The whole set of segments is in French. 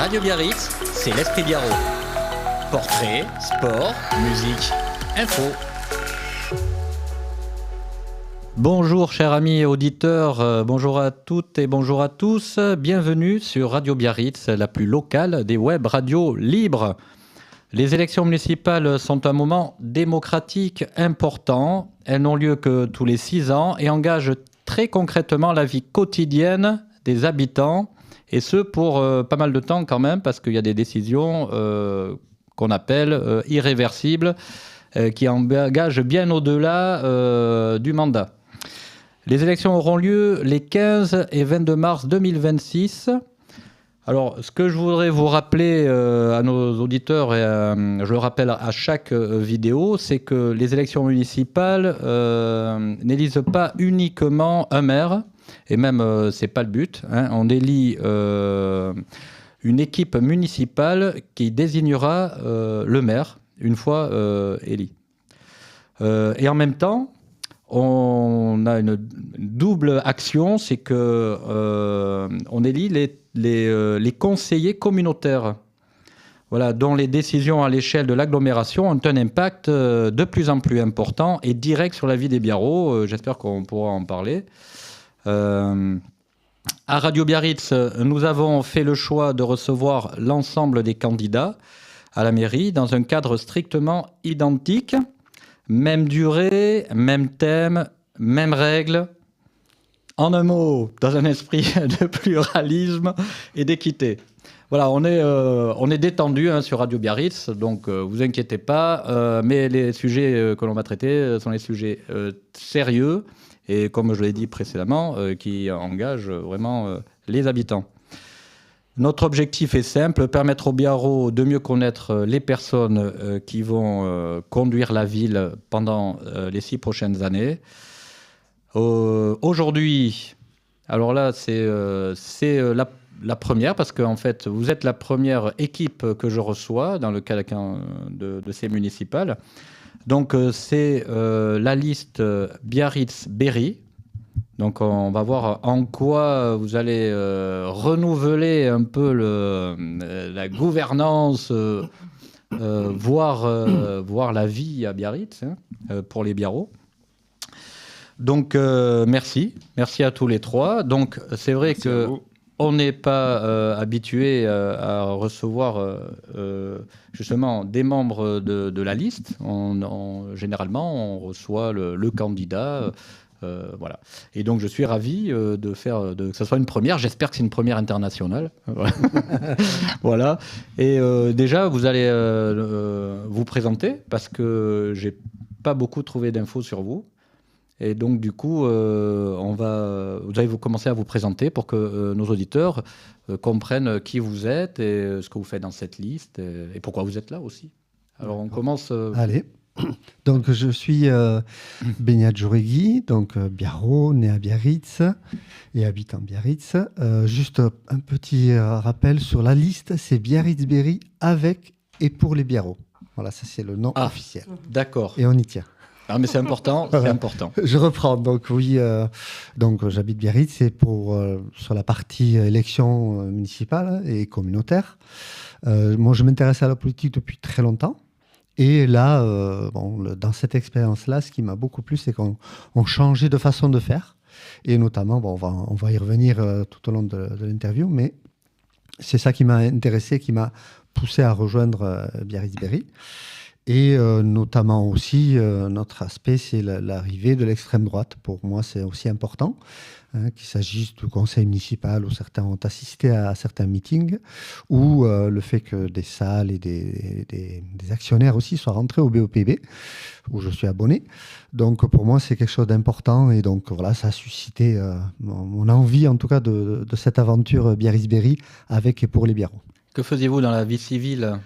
Radio Biarritz, c'est l'Esprit Biarro. Portrait, sport, musique, info. Bonjour chers amis auditeurs, bonjour à toutes et bonjour à tous. Bienvenue sur Radio Biarritz, la plus locale des web radios libres. Les élections municipales sont un moment démocratique important. Elles n'ont lieu que tous les 6 ans et engagent très concrètement la vie quotidienne des habitants. Et ce, pour pas mal de temps quand même, parce qu'il y a des décisions qu'on appelle irréversibles, qui engagent bien au-delà du mandat. Les élections auront lieu les 15 et 22 mars 2026. Alors, ce que je voudrais vous rappeler à nos auditeurs, et je le rappelle à chaque vidéo, c'est que les élections municipales n'élisent pas uniquement un maire, et même c'est pas le but. On élit une équipe municipale qui désignera le maire une fois élu. Et en même temps, on a une double action, c'est que on élit les conseillers communautaires, voilà, dont les décisions à l'échelle de l'agglomération ont un impact de plus en plus important et direct sur la vie des Biarros. J'espère qu'on pourra en parler. À Radio Biarritz, nous avons fait le choix de recevoir l'ensemble des candidats à la mairie dans un cadre strictement identique. Même durée, même thème, même règles. En un mot, dans un esprit de pluralisme et d'équité. Voilà, on est détendu sur Radio Biarritz, donc vous inquiétez pas. Mais les sujets que l'on va traiter sont les sujets sérieux et, comme je l'ai dit précédemment, qui engagent vraiment les habitants. Notre objectif est simple, permettre aux Biarros de mieux connaître les personnes qui vont conduire la ville pendant les 6 prochaines années. Aujourd'hui, alors là, c'est la première, parce qu'en fait, vous êtes la première équipe que je reçois dans le cadre de ces municipales. Donc, c'est la liste Biarritz-Berry. Donc, on va voir en quoi vous allez renouveler un peu la gouvernance, voir la vie à Biarritz, pour les Biarros. Donc, merci à tous les trois. Donc, c'est vrai qu'on n'est pas habitué à recevoir justement des membres de la liste. Généralement, on reçoit le candidat. Voilà. Et donc, je suis ravi que ce soit une première. J'espère que c'est une première internationale. Voilà. Et déjà, vous allez vous présenter, parce que j'ai pas beaucoup trouvé d'infos sur vous. Et donc, du coup, vous allez commencer à vous présenter pour que nos auditeurs comprennent qui vous êtes et ce que vous faites dans cette liste et pourquoi vous êtes là aussi. Alors, on commence... Allez. Donc, je suis Beñat Jauregui, donc Biarro, né à Biarritz et habitant Biarritz. Juste un petit rappel sur la liste, c'est Biarritz-Berry avec et pour les Biarros. Voilà, ça c'est le nom officiel. D'accord. Et on y tient. Ah, mais c'est important, c'est important. Je reprends. Donc oui, donc j'habite Biarritz, c'est sur la partie élection municipale et communautaire. Moi, je m'intéresse à la politique depuis très longtemps. Et là, dans cette expérience-là, ce qui m'a beaucoup plu, c'est qu'on changeait de façon de faire. Et notamment, on va y revenir tout au long de l'interview, mais c'est ça qui m'a intéressé, qui m'a poussé à rejoindre Biarritz-Berry. Et notamment aussi, notre aspect, c'est l'arrivée de l'extrême droite. Pour moi, c'est aussi important, qu'il s'agisse du conseil municipal où certains ont assisté à certains meetings, ou le fait que des salles et des actionnaires aussi soient rentrés au BOPB, où je suis abonné. Donc pour moi, c'est quelque chose d'important. Et donc voilà, ça a suscité mon envie, en tout cas, de cette aventure Biarritz-Berry avec et pour les Biarros. Que faisiez-vous dans la vie civile ?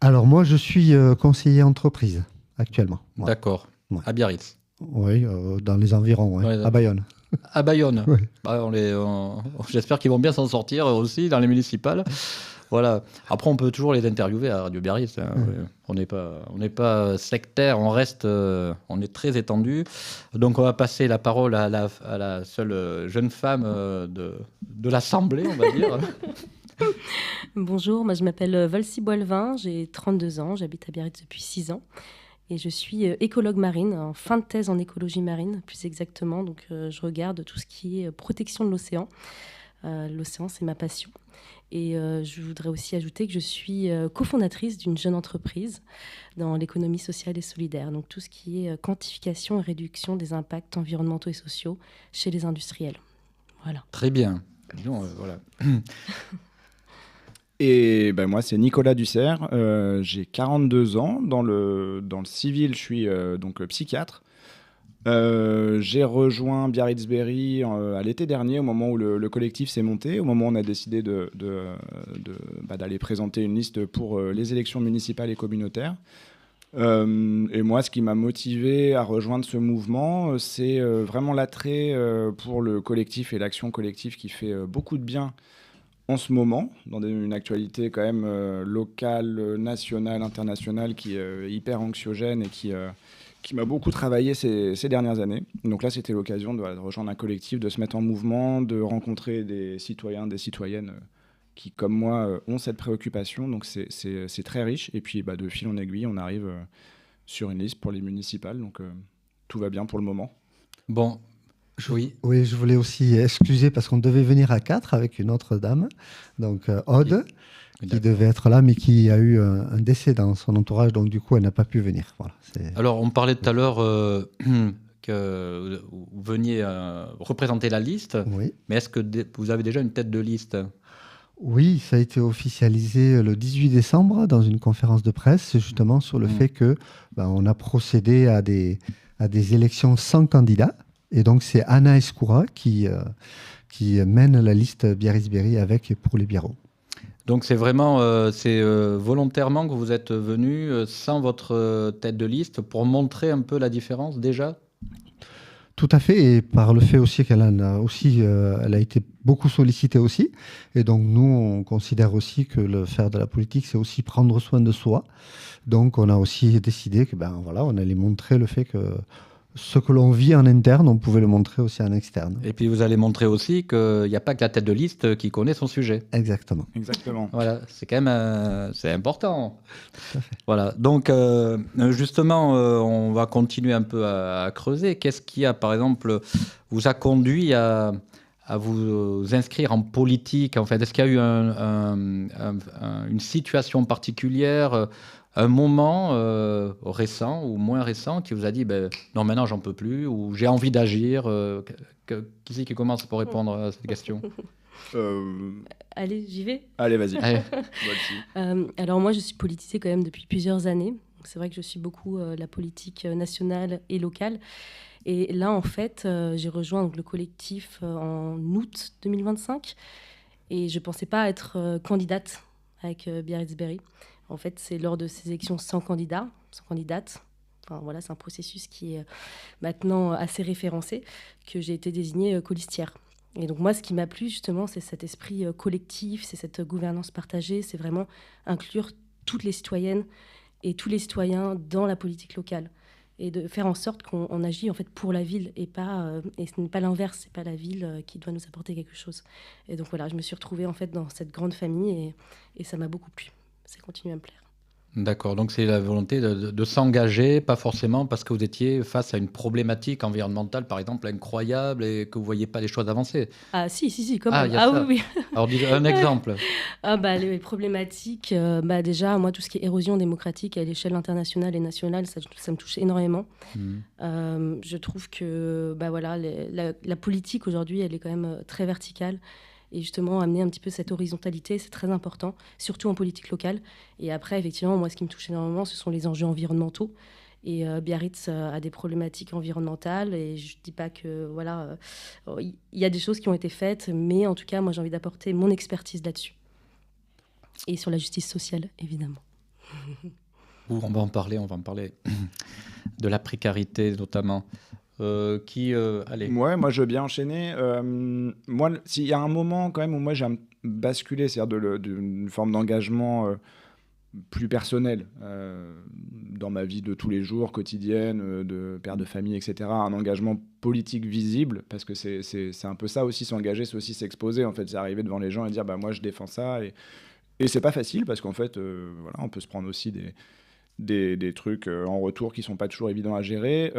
Alors moi, je suis conseiller entreprise actuellement. Ouais. D'accord. Ouais. À Biarritz. Oui, dans les environs, ouais, à Bayonne. À Bayonne. Oui. Bah, j'espère qu'ils vont bien s'en sortir aussi dans les municipales. Voilà. Après, on peut toujours les interviewer à Radio Biarritz. On n'est pas sectaire, on est très étendu. Donc, on va passer la parole à la seule jeune femme de l'Assemblée, on va dire. Bonjour, moi je m'appelle Valcy Boilevin, j'ai 32 ans, j'habite à Biarritz depuis 6 ans et je suis écologue marine, en fin de thèse en écologie marine plus exactement. Donc je regarde tout ce qui est protection de l'océan. L'océan, c'est ma passion. Et je voudrais aussi ajouter que je suis cofondatrice d'une jeune entreprise dans l'économie sociale et solidaire. Donc tout ce qui est quantification et réduction des impacts environnementaux et sociaux chez les industriels. Voilà. Très bien. Disons, voilà. Et ben moi, c'est Nicolas Dussert. J'ai 42 ans. Dans le civil, je suis donc psychiatre. J'ai rejoint Biarritz Berry à l'été dernier, au moment où le collectif s'est monté, au moment où on a décidé d'aller présenter une liste pour les élections municipales et communautaires. Et moi, ce qui m'a motivé à rejoindre ce mouvement, c'est vraiment l'attrait pour le collectif et l'action collective qui fait beaucoup de bien en ce moment, dans une actualité quand même locale, nationale, internationale, qui est hyper anxiogène et qui m'a beaucoup travaillé ces dernières années. Donc là, c'était l'occasion de rejoindre un collectif, de se mettre en mouvement, de rencontrer des citoyens, des citoyennes qui, comme moi, ont cette préoccupation. Donc c'est très riche. Et puis, de fil en aiguille, on arrive sur une liste pour les municipales. Donc tout va bien pour le moment. Bon, oui. Oui, je voulais aussi excuser parce qu'on devait venir à 4 avec une autre dame, donc Aude, qui devait être là, mais qui a eu un décès dans son entourage, donc du coup, elle n'a pas pu venir. Voilà, Alors, on parlait tout à l'heure que vous veniez représenter la liste, oui. Mais est-ce que vous avez déjà une tête de liste ? Oui, ça a été officialisé le 18 décembre dans une conférence de presse, justement sur le fait que on a procédé à des élections sans candidat. Et donc, c'est Anna Escoura qui mène la liste Biarritz-Berry avec et pour les Biarros. Donc, c'est vraiment volontairement que vous êtes venu sans votre tête de liste pour montrer un peu la différence déjà ? Tout à fait, et par le fait aussi qu'elle elle a été beaucoup sollicitée aussi. Et donc, nous, on considère aussi que le faire de la politique, c'est aussi prendre soin de soi. Donc, on a aussi décidé que, on allait montrer le fait que ce que l'on vit en interne, on pouvait le montrer aussi en externe. Et puis vous allez montrer aussi qu'il n'y a pas que la tête de liste qui connaît son sujet. Exactement. Voilà, c'est quand même c'est important. Tout à fait. Voilà, donc justement, on va continuer un peu à creuser. Qu'est-ce qui a, par exemple, vous a conduit à vous inscrire en politique en fait ? Est-ce qu'il y a eu une situation particulière un moment récent ou moins récent qui vous a dit non, maintenant j'en peux plus ou j'ai envie d'agir qui c'est qui commence pour répondre à cette question ? Allez, j'y vais. Allez, vas-y. Alors moi, je suis politisée quand même depuis plusieurs années. C'est vrai que je suis beaucoup la politique nationale et locale. Et là, en fait, j'ai rejoint donc, le collectif en août 2025. Et je ne pensais pas être candidate avec Biarritz Berry. En fait, c'est lors de ces élections sans candidat, sans candidate. Enfin, voilà, c'est un processus qui est maintenant assez référencé, que j'ai été désignée colistière. Et donc moi, ce qui m'a plu justement, c'est cet esprit collectif, c'est cette gouvernance partagée, c'est vraiment inclure toutes les citoyennes et tous les citoyens dans la politique locale et de faire en sorte qu'on agit en fait pour la ville et ce n'est pas l'inverse, c'est pas la ville qui doit nous apporter quelque chose. Et donc voilà, je me suis retrouvée en fait dans cette grande famille et ça m'a beaucoup plu. Ça continue à me plaire. D'accord, donc c'est la volonté de s'engager, pas forcément parce que vous étiez face à une problématique environnementale, par exemple, incroyable et que vous ne voyez pas les choses avancer. Ah si, comme oui. Alors, un exemple. Les problématiques, déjà, moi, tout ce qui est érosion démocratique à l'échelle internationale et nationale, ça me touche énormément. Je trouve que la politique aujourd'hui, elle est quand même très verticale. Et justement, amener un petit peu cette horizontalité, c'est très important, surtout en politique locale. Et après, effectivement, moi, ce qui me touche énormément, ce sont les enjeux environnementaux. Et Biarritz a des problématiques environnementales. Et je ne dis pas que, il y a des choses qui ont été faites, mais en tout cas, moi, j'ai envie d'apporter mon expertise là-dessus. Et sur la justice sociale, évidemment. On va en parler de la précarité, notamment. Allez. Ouais, moi je veux bien enchaîner. Moi, s'il y a un moment quand même où moi j'ai basculé, c'est-à-dire d'une forme d'engagement plus personnel dans ma vie de tous les jours, quotidienne, de père de famille, etc., un engagement politique visible, parce que c'est un peu ça aussi, s'engager, c'est aussi s'exposer, en fait, c'est arriver devant les gens et dire, bah, moi, je défends ça, et c'est pas facile, parce qu'en fait, voilà, on peut se prendre aussi des trucs en retour qui sont pas toujours évidents à gérer.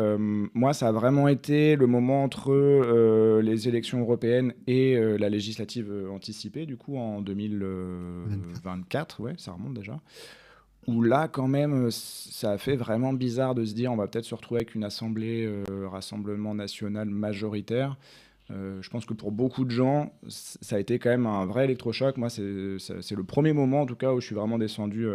Moi, ça a vraiment été le moment entre les élections européennes et la législative anticipée, du coup, en 2024, ouais, ça remonte déjà, où là, quand même, ça a fait vraiment bizarre de se dire on va peut-être se retrouver avec une assemblée Rassemblement national majoritaire. Je pense que pour beaucoup de gens, ça a été quand même un vrai électrochoc. Moi, c'est le premier moment, en tout cas, où je suis vraiment descendu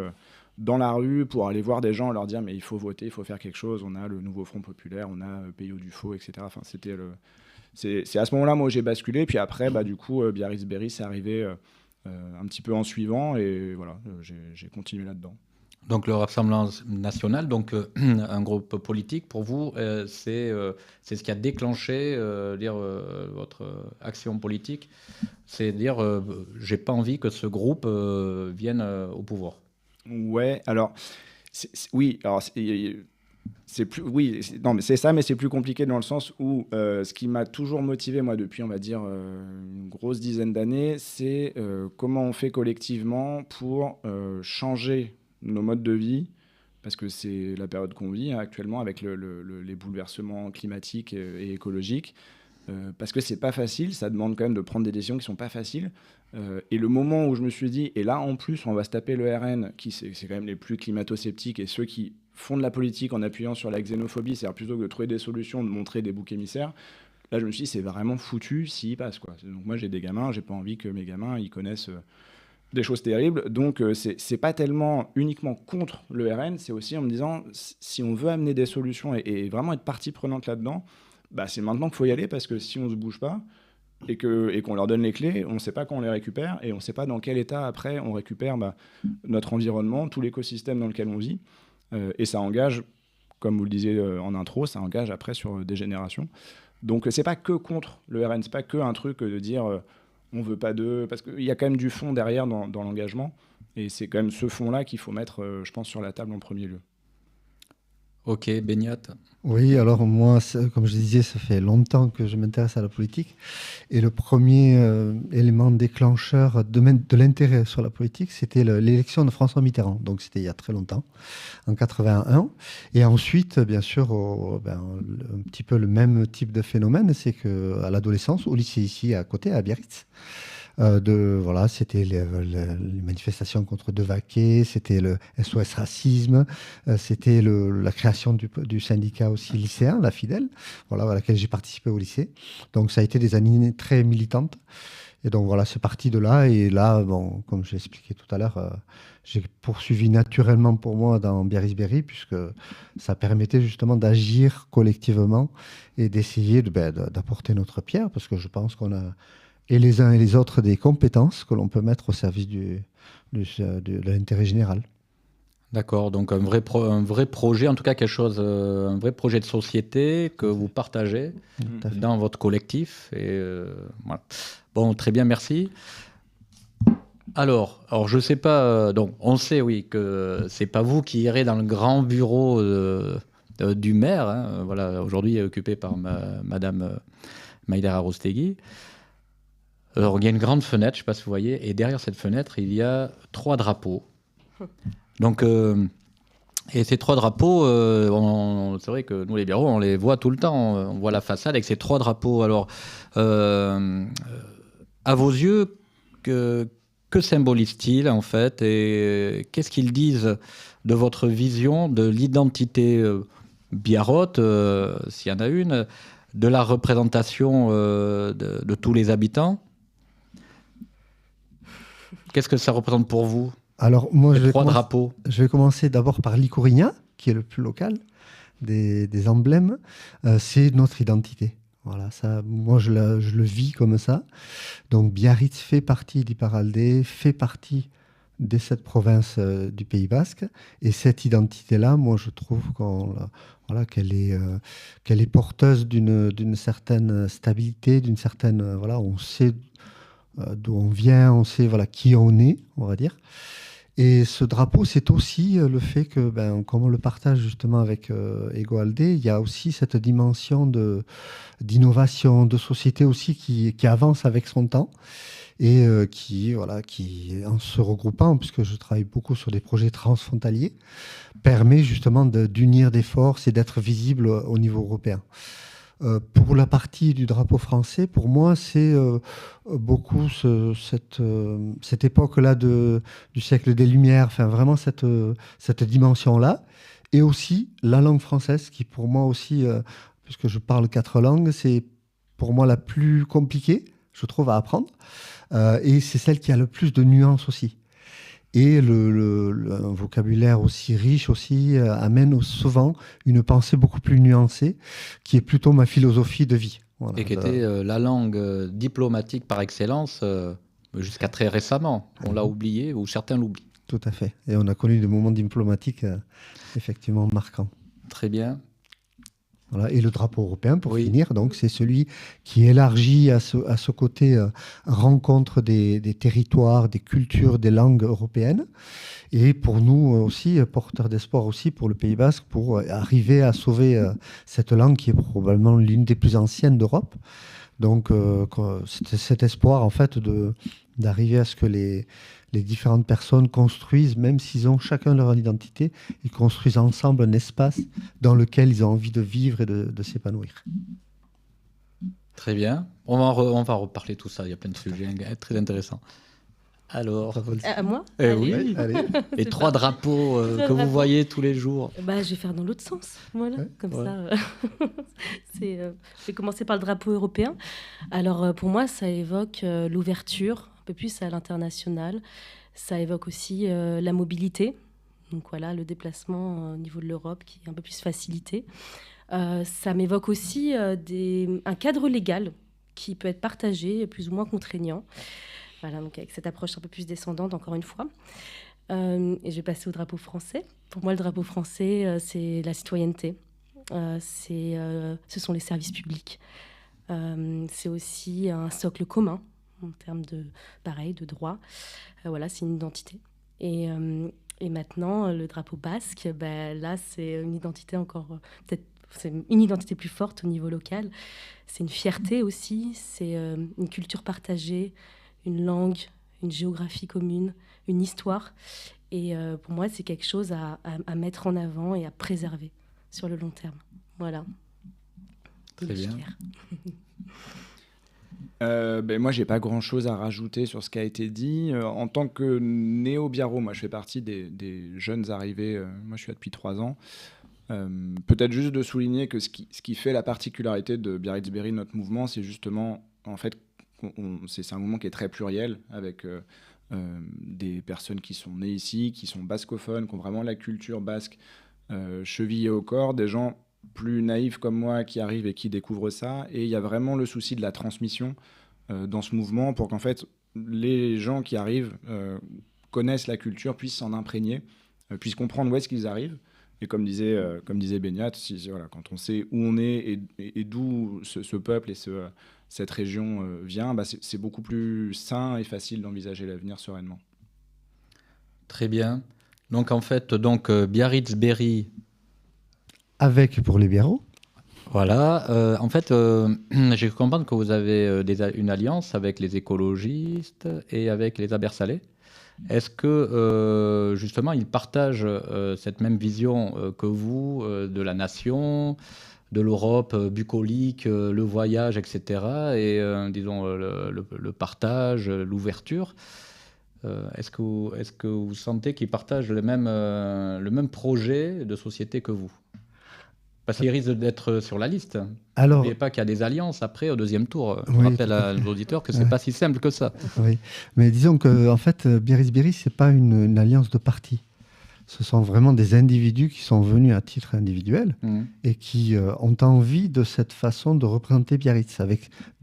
dans la rue pour aller voir des gens, leur dire mais il faut voter, il faut faire quelque chose. On a le nouveau Front populaire, on a Peyo Dufaux, etc. Enfin, c'est à ce moment-là, moi, où j'ai basculé. Puis après, du coup, Biarritz-Berry, c'est arrivé un petit peu en suivant. Et voilà, j'ai continué là-dedans. Donc le Rassemblement national, donc un groupe politique pour vous, c'est ce qui a déclenché votre action politique, c'est dire j'ai pas envie que ce groupe vienne au pouvoir. Ouais, alors oui, alors c'est plus non mais c'est ça, mais c'est plus compliqué dans le sens où ce qui m'a toujours motivé moi depuis on va dire une grosse dizaine d'années, c'est comment on fait collectivement pour changer nos modes de vie, parce que c'est la période qu'on vit actuellement avec les bouleversements climatiques et écologiques, parce que c'est pas facile, ça demande quand même de prendre des décisions qui sont pas faciles. Et le moment où je me suis dit, et là en plus on va se taper le RN, qui c'est quand même les plus climato-sceptiques et ceux qui font de la politique en appuyant sur la xénophobie, c'est-à-dire plutôt que de trouver des solutions, de montrer des boucs émissaires, là je me suis dit c'est vraiment foutu s'il passe, quoi. Donc moi j'ai des gamins, j'ai pas envie que mes gamins ils connaissent des choses terribles. Donc, c'est pas tellement uniquement contre le RN, c'est aussi en me disant, si on veut amener des solutions et vraiment être partie prenante là-dedans, c'est maintenant qu'il faut y aller, parce que si on se bouge pas et qu'on leur donne les clés, on ne sait pas quand on les récupère et on ne sait pas dans quel état après on récupère notre environnement, tout l'écosystème dans lequel on vit. Et ça engage, comme vous le disiez en intro, ça engage après sur des générations. Donc, c'est pas que contre le RN, c'est pas que un truc de dire... on veut pas d'eux, parce qu'il y a quand même du fond derrière dans l'engagement, et c'est quand même ce fond-là qu'il faut mettre, je pense, sur la table en premier lieu. Ok, Beñat. Oui, alors moi, comme je disais, ça fait longtemps que je m'intéresse à la politique, et le premier élément déclencheur de l'intérêt sur la politique, c'était l'élection de François Mitterrand, donc c'était il y a très longtemps, en 81, et ensuite, bien sûr, un petit peu le même type de phénomène, c'est qu'à l'adolescence, au lycée ici à côté, à Biarritz, c'était les manifestations contre Devaquet, c'était le SOS Racisme, c'était la création du syndicat aussi lycéen, la Fidèle, à laquelle j'ai participé au lycée. Donc ça a été des années très militantes. Et donc voilà, c'est parti de là. Et là, comme j'ai expliqué tout à l'heure, j'ai poursuivi naturellement pour moi dans Biarritz-Berry, puisque ça permettait justement d'agir collectivement et d'essayer d'apporter notre pierre, parce que je pense qu'on a, et les uns et les autres, des compétences que l'on peut mettre au service de l'intérêt général. D'accord, donc un vrai projet, en tout cas un vrai projet de société que vous partagez dans votre collectif. Et voilà. Bon, très bien, merci. Alors je sais pas, donc on sait, oui, que c'est pas vous qui irez dans le grand bureau du maire, hein, aujourd'hui occupé par Madame Maïder Arostegui. Alors, il y a une grande fenêtre, je ne sais pas si vous voyez, et derrière cette fenêtre, il y a 3 drapeaux. Donc, et ces 3 drapeaux, c'est vrai que nous, les bureaux, on les voit tout le temps. On voit la façade avec ces 3 drapeaux. Alors, à vos yeux, que symbolisent-ils, en fait, et qu'est-ce qu'ils disent de votre vision de l'identité biarrote, s'il y en a une, de la représentation de tous les habitants? Qu'est-ce que ça représente pour vous? Alors, moi, les 3 drapeaux. Je vais commencer d'abord par l'Icourigna, qui est le plus local des emblèmes. C'est notre identité. Voilà, ça, moi, je le vis comme ça. Donc, Biarritz fait partie d'Iparralde, fait partie des 7 provinces du Pays Basque. Et cette identité-là, moi, je trouve qu'elle est porteuse d'une certaine stabilité, d'une certaine... on sait d'où on vient, on sait qui on est, on va dire. Et ce drapeau, c'est aussi le fait que, comme on le partage justement avec Ego Aldé, il y a aussi cette dimension d'innovation, de société aussi qui avance avec son temps et qui, en se regroupant, puisque je travaille beaucoup sur des projets transfrontaliers, permet justement d'unir des forces et d'être visible au niveau européen. Pour la partie du drapeau français, pour moi, c'est beaucoup cette époque-là du siècle des Lumières, enfin vraiment cette dimension-là, et aussi la langue française, qui pour moi aussi, puisque je parle 4 langues, c'est pour moi la plus compliquée, je trouve, à apprendre, et c'est celle qui a le plus de nuances aussi. Et un vocabulaire aussi riche aussi amène souvent une pensée beaucoup plus nuancée, qui est plutôt ma philosophie de vie. Voilà, et qui était la langue diplomatique par excellence jusqu'à très récemment. On l'a oublié, ou certains l'oublient. Tout à fait. Et on a connu des moments diplomatiques effectivement marquants. Très bien. Voilà. Et le drapeau européen, pour finir, donc, c'est celui qui élargit à ce côté rencontre des territoires, des cultures, des langues européennes. Et pour nous aussi, porteur d'espoir aussi pour le Pays Basque, pour arriver à sauver cette langue qui est probablement l'une des plus anciennes d'Europe. Donc, c'est cet espoir, en fait, d'arriver à ce que les différentes personnes construisent, même s'ils ont chacun leur identité, ils construisent ensemble un espace dans lequel ils ont envie de vivre et de s'épanouir. Très bien. On va reparler de tout ça. Il y a plein de sujets très intéressants. Alors, à moi oui. Allez. Les 3 drapeaux que vous voyez tous les jours. Je vais faire dans l'autre sens. Voilà, comme ça. Je vais commencer par le drapeau européen. Alors, pour moi, ça évoque l'ouverture, un peu plus à l'international. Ça évoque aussi la mobilité. Donc voilà, le déplacement au niveau de l'Europe qui est un peu plus facilité. Ça m'évoque aussi un cadre légal qui peut être partagé, plus ou moins contraignant. Voilà, donc avec cette approche un peu plus descendante, encore une fois. Et je vais passer au drapeau français. Pour moi, le drapeau français, c'est la citoyenneté. Ce sont les services publics. C'est aussi un socle commun en termes de droit. Voilà, c'est une identité. Et maintenant, le drapeau basque, là, c'est une identité encore... peut-être c'est une identité plus forte au niveau local. C'est une fierté aussi. C'est une culture partagée, une langue, une géographie commune, une histoire. Et pour moi, c'est quelque chose à mettre en avant et à préserver sur le long terme. Voilà. Très bien. Moi, j'ai pas grand-chose à rajouter sur ce qui a été dit. En tant que néo-biarro, moi, je fais partie des jeunes arrivés. Moi, je suis là depuis 3 ans. Peut-être juste de souligner que ce qui fait la particularité de Biarritz-Berry, notre mouvement, c'est justement, en fait, c'est un mouvement qui est très pluriel, avec des personnes qui sont nées ici, qui sont bascophones, qui ont vraiment la culture basque chevillée au corps, des gens plus naïfs comme moi qui arrivent et qui découvrent ça. Et il y a vraiment le souci de la transmission dans ce mouvement pour qu'en fait, les gens qui arrivent connaissent la culture, puissent s'en imprégner, puissent comprendre où est-ce qu'ils arrivent. Et comme disait Beignat, quand on sait où on est et d'où ce peuple et cette région vient, c'est beaucoup plus sain et facile d'envisager l'avenir sereinement. Très bien. Donc en fait, Biarritz-Berry... Avec pour les biarros. Voilà. En fait, j'ai cru comprendre que vous avez une alliance avec les écologistes et avec les Abersalais. Est-ce que, justement, ils partagent cette même vision que vous de la nation, de l'Europe bucolique, le voyage, etc. et, disons, le partage, l'ouverture est-ce que vous sentez qu'ils partagent le même projet de société que vous ? Parce qu'ils risquent d'être sur la liste. Alors, n'oubliez pas qu'il y a des alliances après, au deuxième tour. Je rappelle à nos auditeurs que ce n'est pas si simple que ça. Oui, mais disons qu'en fait, Biarritz-Berry, ce n'est pas une alliance de partis. Ce sont vraiment des individus qui sont venus à titre individuel et qui ont envie de cette façon de représenter Biarritz,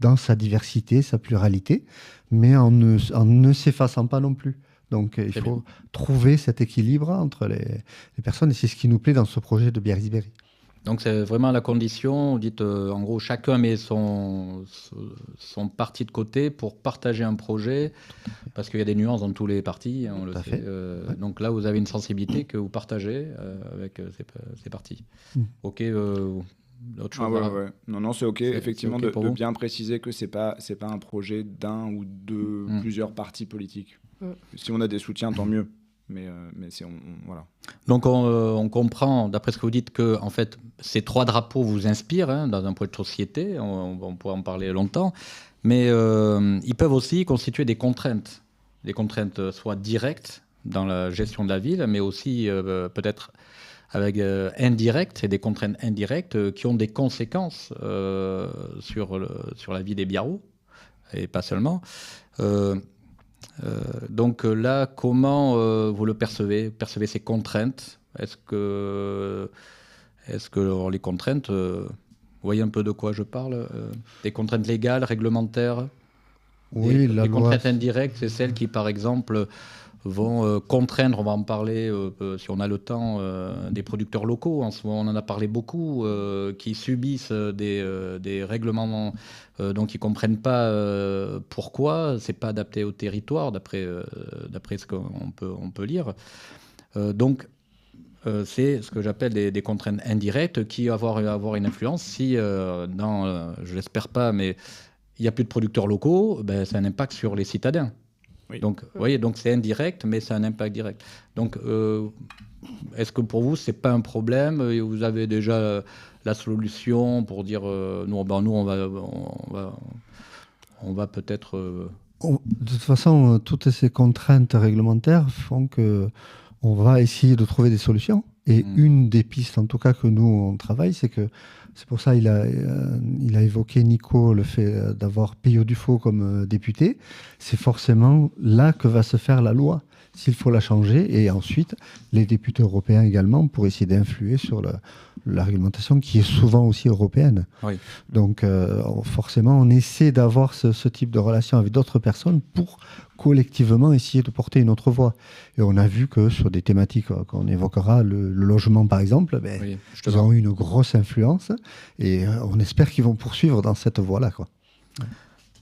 dans sa diversité, sa pluralité, mais en ne s'effaçant pas non plus. Donc il faut trouver cet équilibre entre les personnes et c'est ce qui nous plaît dans ce projet de Biarritz-Berry. Donc c'est vraiment la condition, vous dites en gros chacun met son parti de côté pour partager un projet, parce qu'il y a des nuances dans tous les partis, on le sait. Ouais. Donc là vous avez une sensibilité que vous partagez avec ces partis. Ok, autre chose ouais. Non, c'est ok. Effectivement, c'est okay de bien préciser que c'est pas un projet d'un ou de plusieurs partis politiques. Si on a des soutiens, tant mieux. Mais voilà. Donc on comprend, d'après ce que vous dites, que en fait, ces 3 drapeaux vous inspirent dans un projet de société. On pourrait en parler longtemps. Mais ils peuvent aussi constituer des contraintes soit directes dans la gestion de la ville, mais aussi peut-être avec indirectes, et des contraintes indirectes qui ont des conséquences sur la vie des Biarros, et pas seulement. Donc là, comment vous le percevez ces contraintes? Est-ce que les contraintes, vous voyez un peu de quoi je parle, des contraintes légales, réglementaires? Oui, les contraintes indirectes, c'est celles qui, par exemple, vont contraindre, on va en parler si on a le temps, des producteurs locaux. En ce moment, on en a parlé beaucoup, qui subissent des règlements donc ils ne comprennent pas pourquoi. Ce n'est pas adapté au territoire, d'après ce qu'on peut lire. Donc, c'est ce que j'appelle des contraintes indirectes qui vont avoir une influence si, je l'espère pas, mais il n'y a plus de producteurs locaux, ça a un impact sur les citadins. Oui. Donc, vous voyez, donc c'est indirect, mais c'est un impact direct. Donc, est-ce que pour vous, c'est pas un problème? Vous avez déjà la solution pour dire, nous, on va peut-être. De toute façon, toutes ces contraintes réglementaires font que on va essayer de trouver des solutions. Et une des pistes, en tout cas, que nous, on travaille, c'est pour ça il a évoqué, Nico, le fait d'avoir Peyo Dufaux comme député. C'est forcément là que va se faire la loi, s'il faut la changer. Et ensuite, les députés européens également, pour essayer d'influer sur la réglementation qui est souvent aussi européenne. Oui. Donc, forcément, on essaie d'avoir ce type de relation avec d'autres personnes pour collectivement essayer de porter une autre voix. Et on a vu que sur des thématiques qu'on évoquera, le logement par exemple, ils ont eu une grosse influence et on espère qu'ils vont poursuivre dans cette voie-là, quoi.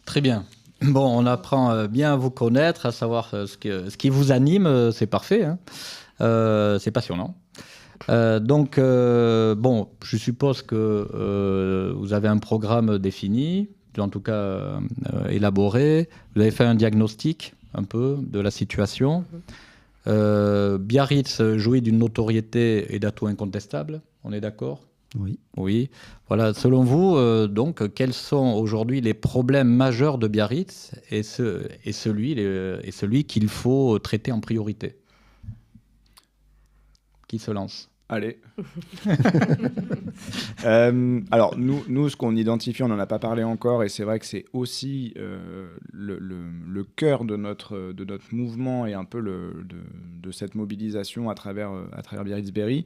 Très bien. Bon, on apprend bien à vous connaître, à savoir ce qui vous anime, c'est parfait, hein. C'est passionnant. Donc, bon, je suppose que vous avez un programme défini, en tout cas élaboré. Vous avez fait un diagnostic un peu de la situation. Biarritz jouit d'une notoriété et d'atouts incontestables, on est d'accord? Oui. Oui. Voilà. Selon vous, donc, quels sont aujourd'hui les problèmes majeurs de Biarritz et celui qu'il faut traiter en priorité? Qui se lance? Allez. Alors, nous, ce qu'on identifie, on n'en a pas parlé encore, et c'est vrai que c'est aussi le cœur de notre mouvement et un peu de cette mobilisation à travers Biarritz-Berry.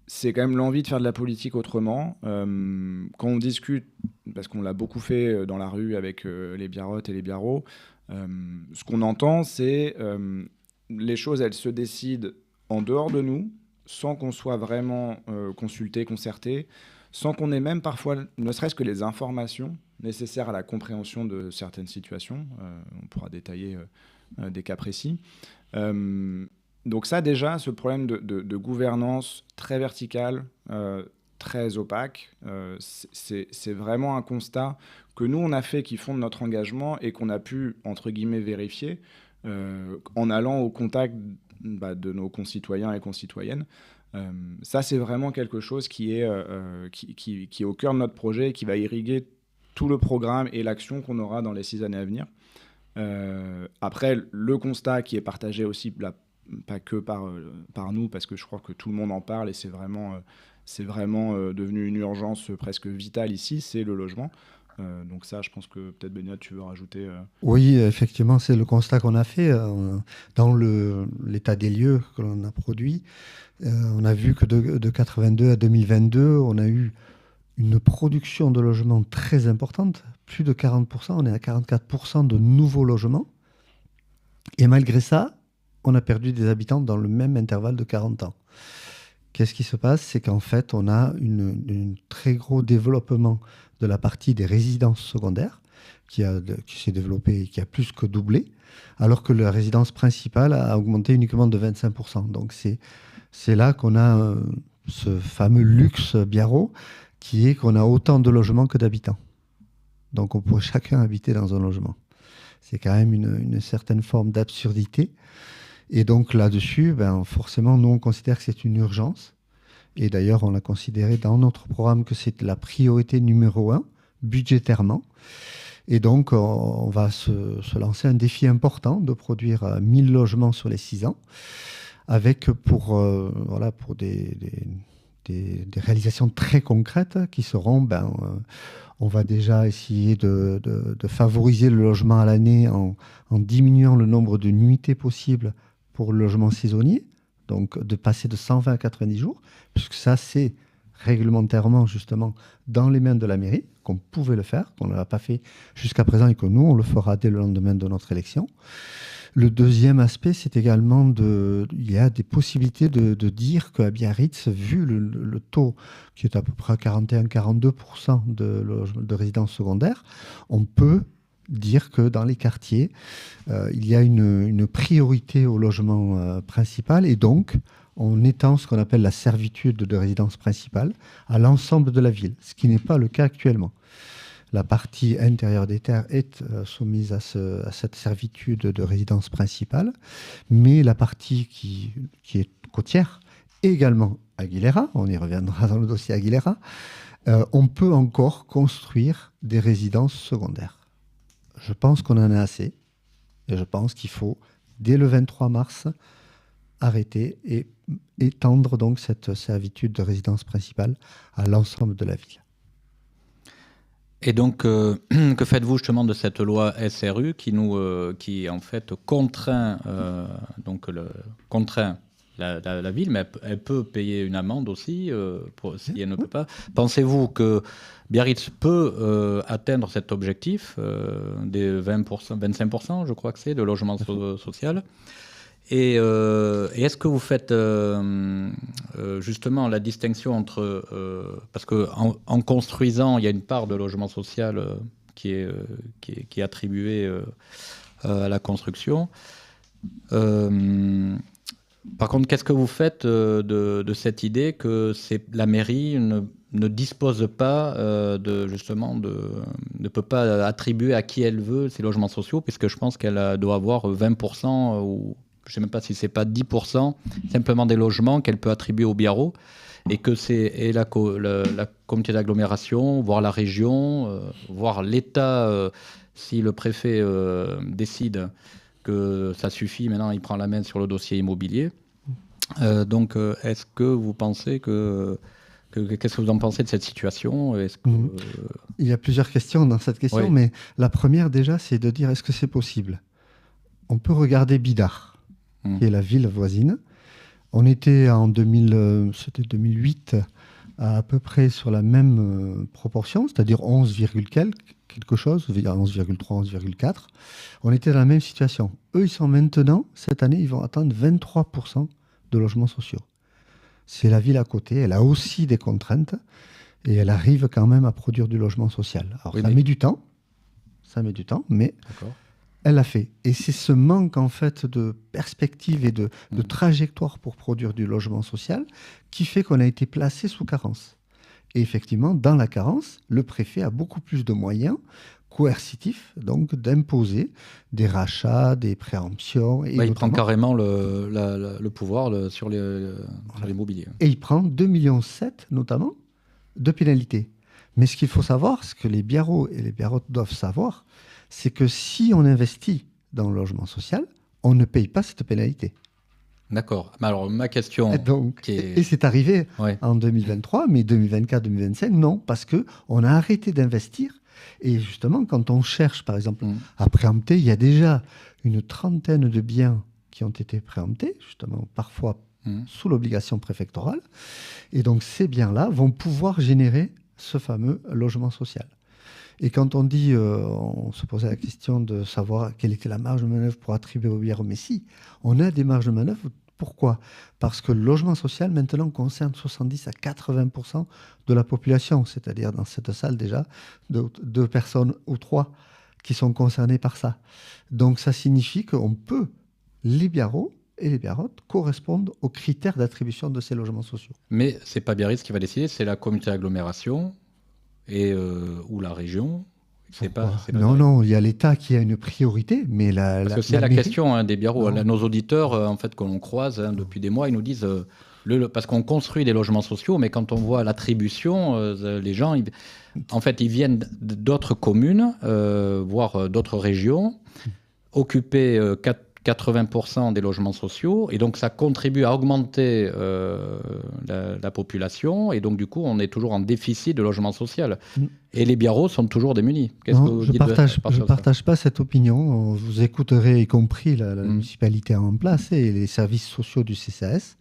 C'est quand même l'envie de faire de la politique autrement. Quand on discute, parce qu'on l'a beaucoup fait dans la rue avec les Biarrottes et les Biarros, ce qu'on entend, c'est les choses, elles se décident en dehors de nous, sans qu'on soit vraiment consulté, concerté, sans qu'on ait même parfois, ne serait-ce que les informations nécessaires à la compréhension de certaines situations. On pourra détailler des cas précis. Donc ça, déjà, ce problème de gouvernance très verticale, très opaque, c'est vraiment un constat que nous, on a fait, qui fonde notre engagement et qu'on a pu, entre guillemets, vérifier en allant au contact de nos concitoyens et concitoyennes. Ça, c'est vraiment quelque chose qui est au cœur de notre projet et qui va irriguer tout le programme et l'action qu'on aura dans les 6 années à venir. Après, le constat qui est partagé aussi, pas que par nous, parce que je crois que tout le monde en parle et c'est vraiment devenu une urgence presque vitale ici, c'est le logement. Donc ça, je pense que peut-être Benoît, tu veux rajouter... Oui, effectivement, c'est le constat qu'on a fait dans l'état des lieux que l'on a produit. On a vu que de 82 à 2022, on a eu une production de logements très importante, plus de 40%, on est à 44% de nouveaux logements. Et malgré ça, on a perdu des habitants dans le même intervalle de 40 ans. Qu'est-ce qui se passe? C'est qu'en fait, on a un très gros développement de la partie des résidences secondaires qui s'est développée et qui a plus que doublé, alors que la résidence principale a augmenté uniquement de 25%. Donc c'est là qu'on a ce fameux luxe biarro qui est qu'on a autant de logements que d'habitants. Donc on pourrait chacun habiter dans un logement. C'est quand même une certaine forme d'absurdité. Et donc là-dessus, forcément, nous on considère que c'est une urgence. Et d'ailleurs, on a considéré dans notre programme que c'est la priorité numéro 1, budgétairement. Et donc, on va se lancer un défi important de produire 1000 logements sur les 6 ans, avec pour des réalisations très concrètes qui seront, on va déjà essayer de favoriser le logement à l'année en diminuant le nombre de nuitées possibles pour le logement saisonnier, donc de passer de 120 à 90 jours, puisque ça, c'est réglementairement, justement, dans les mains de la mairie, qu'on pouvait le faire, qu'on ne l'a pas fait jusqu'à présent et que nous, on le fera dès le lendemain de notre élection. Le deuxième aspect, c'est également il y a des possibilités de dire qu'à Biarritz, vu le taux qui est à peu près à 41-42% de résidences secondaires, on peut dire que dans les quartiers, il y a une priorité au logement principal et donc on étend ce qu'on appelle la servitude de résidence principale à l'ensemble de la ville, ce qui n'est pas le cas actuellement. La partie intérieure des terres est soumise à cette servitude de résidence principale, mais la partie qui est côtière, également Aguilera, on y reviendra dans le dossier Aguilera, on peut encore construire des résidences secondaires. Je pense qu'on en a assez et je pense qu'il faut, dès le 23 mars, arrêter et étendre donc cette servitude de résidence principale à l'ensemble de la ville. Et donc, que faites-vous justement de cette loi SRU qui en fait contraint la ville, mais elle peut payer une amende aussi si elle ne peut pas. Pensez-vous que Biarritz peut atteindre cet objectif des 20%, 25%, je crois que c'est, de logement social? Et est-ce que vous faites justement la distinction entre... parce qu'en construisant, il y a une part de logement social qui est attribuée à la construction. Par contre, qu'est-ce que vous faites de cette idée que la mairie ne dispose pas ne peut pas attribuer à qui elle veut ces logements sociaux, puisque je pense qu'elle doit avoir 20% ou... je ne sais même pas si ce n'est pas 10%, simplement des logements qu'elle peut attribuer au Biarro, et que c'est la communauté d'agglomération, voire la région, voire l'État, si le préfet décide que ça suffit, maintenant il prend la main sur le dossier immobilier. Donc, est-ce que vous pensez qu'est-ce que vous en pensez de cette situation? Il y a plusieurs questions dans cette question, mais la première déjà, c'est de dire est-ce que c'est possible? On peut regarder Bidart, qui est la ville voisine. On était en 2008 à peu près sur la même proportion, c'est-à-dire 11, quelque chose, 11,3, 11,4. On était dans la même situation. Eux, ils sont maintenant, cette année, ils vont atteindre 23% de logements sociaux. C'est la ville à côté, elle a aussi des contraintes et elle arrive quand même à produire du logement social. Alors ça met du temps, mais elle l'a fait. Et c'est ce manque en fait de perspective et de trajectoire pour produire du logement social qui fait qu'on a été placé sous carence. Et effectivement, dans la carence, le préfet a beaucoup plus de moyens coercitifs, donc d'imposer des rachats, des préemptions. Et il prend carrément le pouvoir sur l'immobilier. Et il prend 2,7 millions notamment de pénalités. Mais ce qu'il faut savoir, ce que les Biarros et les Biarrotes doivent savoir, c'est que si on investit dans le logement social, on ne paye pas cette pénalité. D'accord. Alors, ma question... Et c'est arrivé en 2023, mais 2024-2025, non, parce qu'on a arrêté d'investir. Et justement, quand on cherche, par exemple, à préempter, il y a déjà une trentaine de biens qui ont été préemptés, justement, parfois sous l'obligation préfectorale. Et donc, ces biens-là vont pouvoir générer ce fameux logement social. Et quand on dit, on se posait la question de savoir quelle était la marge de manœuvre pour attribuer au Biarro, mais si, on a des marges de manœuvre Pourquoi ? Parce que le logement social, maintenant, concerne 70 à 80% de la population. C'est-à-dire, dans cette salle, déjà, 2 personnes ou 3 qui sont concernées par ça. Donc, ça signifie qu'on peut, les Biarros et les Biarrotes, correspondent aux critères d'attribution de ces logements sociaux. Mais ce n'est pas Biarritz qui va décider, c'est la communauté d'agglomération ou la région. Non, il y a l'État qui a une priorité, mais Parce que c'est la mairie... question des Biarros. Nos auditeurs, en fait, que l'on croise depuis des mois, ils nous disent parce qu'on construit des logements sociaux, mais quand on voit l'attribution, les gens, en fait, ils viennent d'autres communes, voire d'autres régions, occuper 80% des logements sociaux, et donc ça contribue à augmenter la population, et donc du coup on est toujours en déficit de logement social. Et les Biarros sont toujours démunis. Non, je ne partage pas cette opinion. Vous écouterez, y compris la municipalité en place et les services sociaux du CCAS.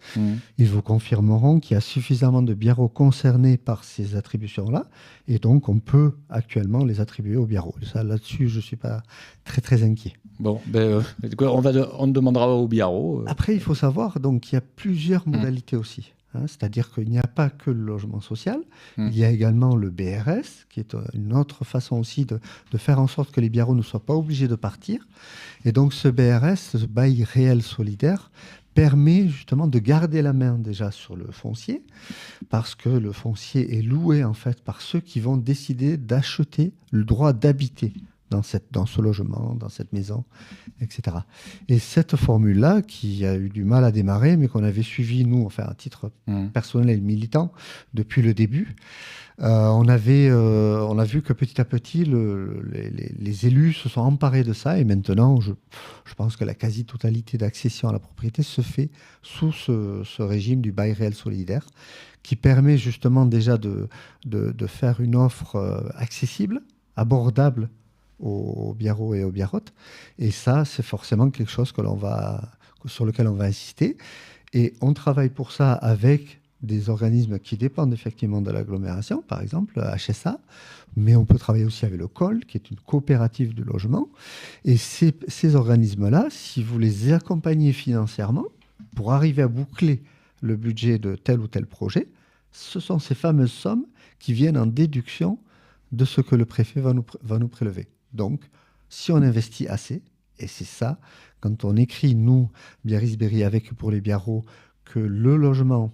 Ils vous confirmeront qu'il y a suffisamment de Biarros concernés par ces attributions-là, et donc on peut actuellement les attribuer aux Biarros. Là-dessus, je ne suis pas très très inquiet. Bon, on demandera aux Biarros. Après, il faut savoir qu'il y a plusieurs modalités aussi. C'est-à-dire qu'il n'y a pas que le logement social, il y a également le BRS, qui est une autre façon aussi de faire en sorte que les Biarros ne soient pas obligés de partir. Et donc ce BRS, ce bail réel solidaire, permet justement de garder la main déjà sur le foncier, parce que le foncier est loué en fait par ceux qui vont décider d'acheter le droit d'habiter dans ce logement, dans cette maison, etc. Et cette formule-là, qui a eu du mal à démarrer, mais qu'on avait suivi, nous, enfin, à titre personnel et militant, depuis le début, on a vu que petit à petit, les élus se sont emparés de ça, et maintenant, je pense que la quasi-totalité d'accession à la propriété se fait sous ce régime du bail réel solidaire, qui permet justement déjà de faire une offre accessible, abordable, aux Biarros et aux Biarrotes. Et ça, c'est forcément quelque chose sur lequel on va insister. Et on travaille pour ça avec des organismes qui dépendent effectivement de l'agglomération, par exemple HSA, mais on peut travailler aussi avec le COL, qui est une coopérative de logement. Et ces organismes-là, si vous les accompagnez financièrement, pour arriver à boucler le budget de tel ou tel projet, ce sont ces fameuses sommes qui viennent en déduction de ce que le préfet va nous prélever. Donc, si on investit assez, et c'est ça, quand on écrit, nous, Biarritz-Berry, avec pour les Biarros, que le logement,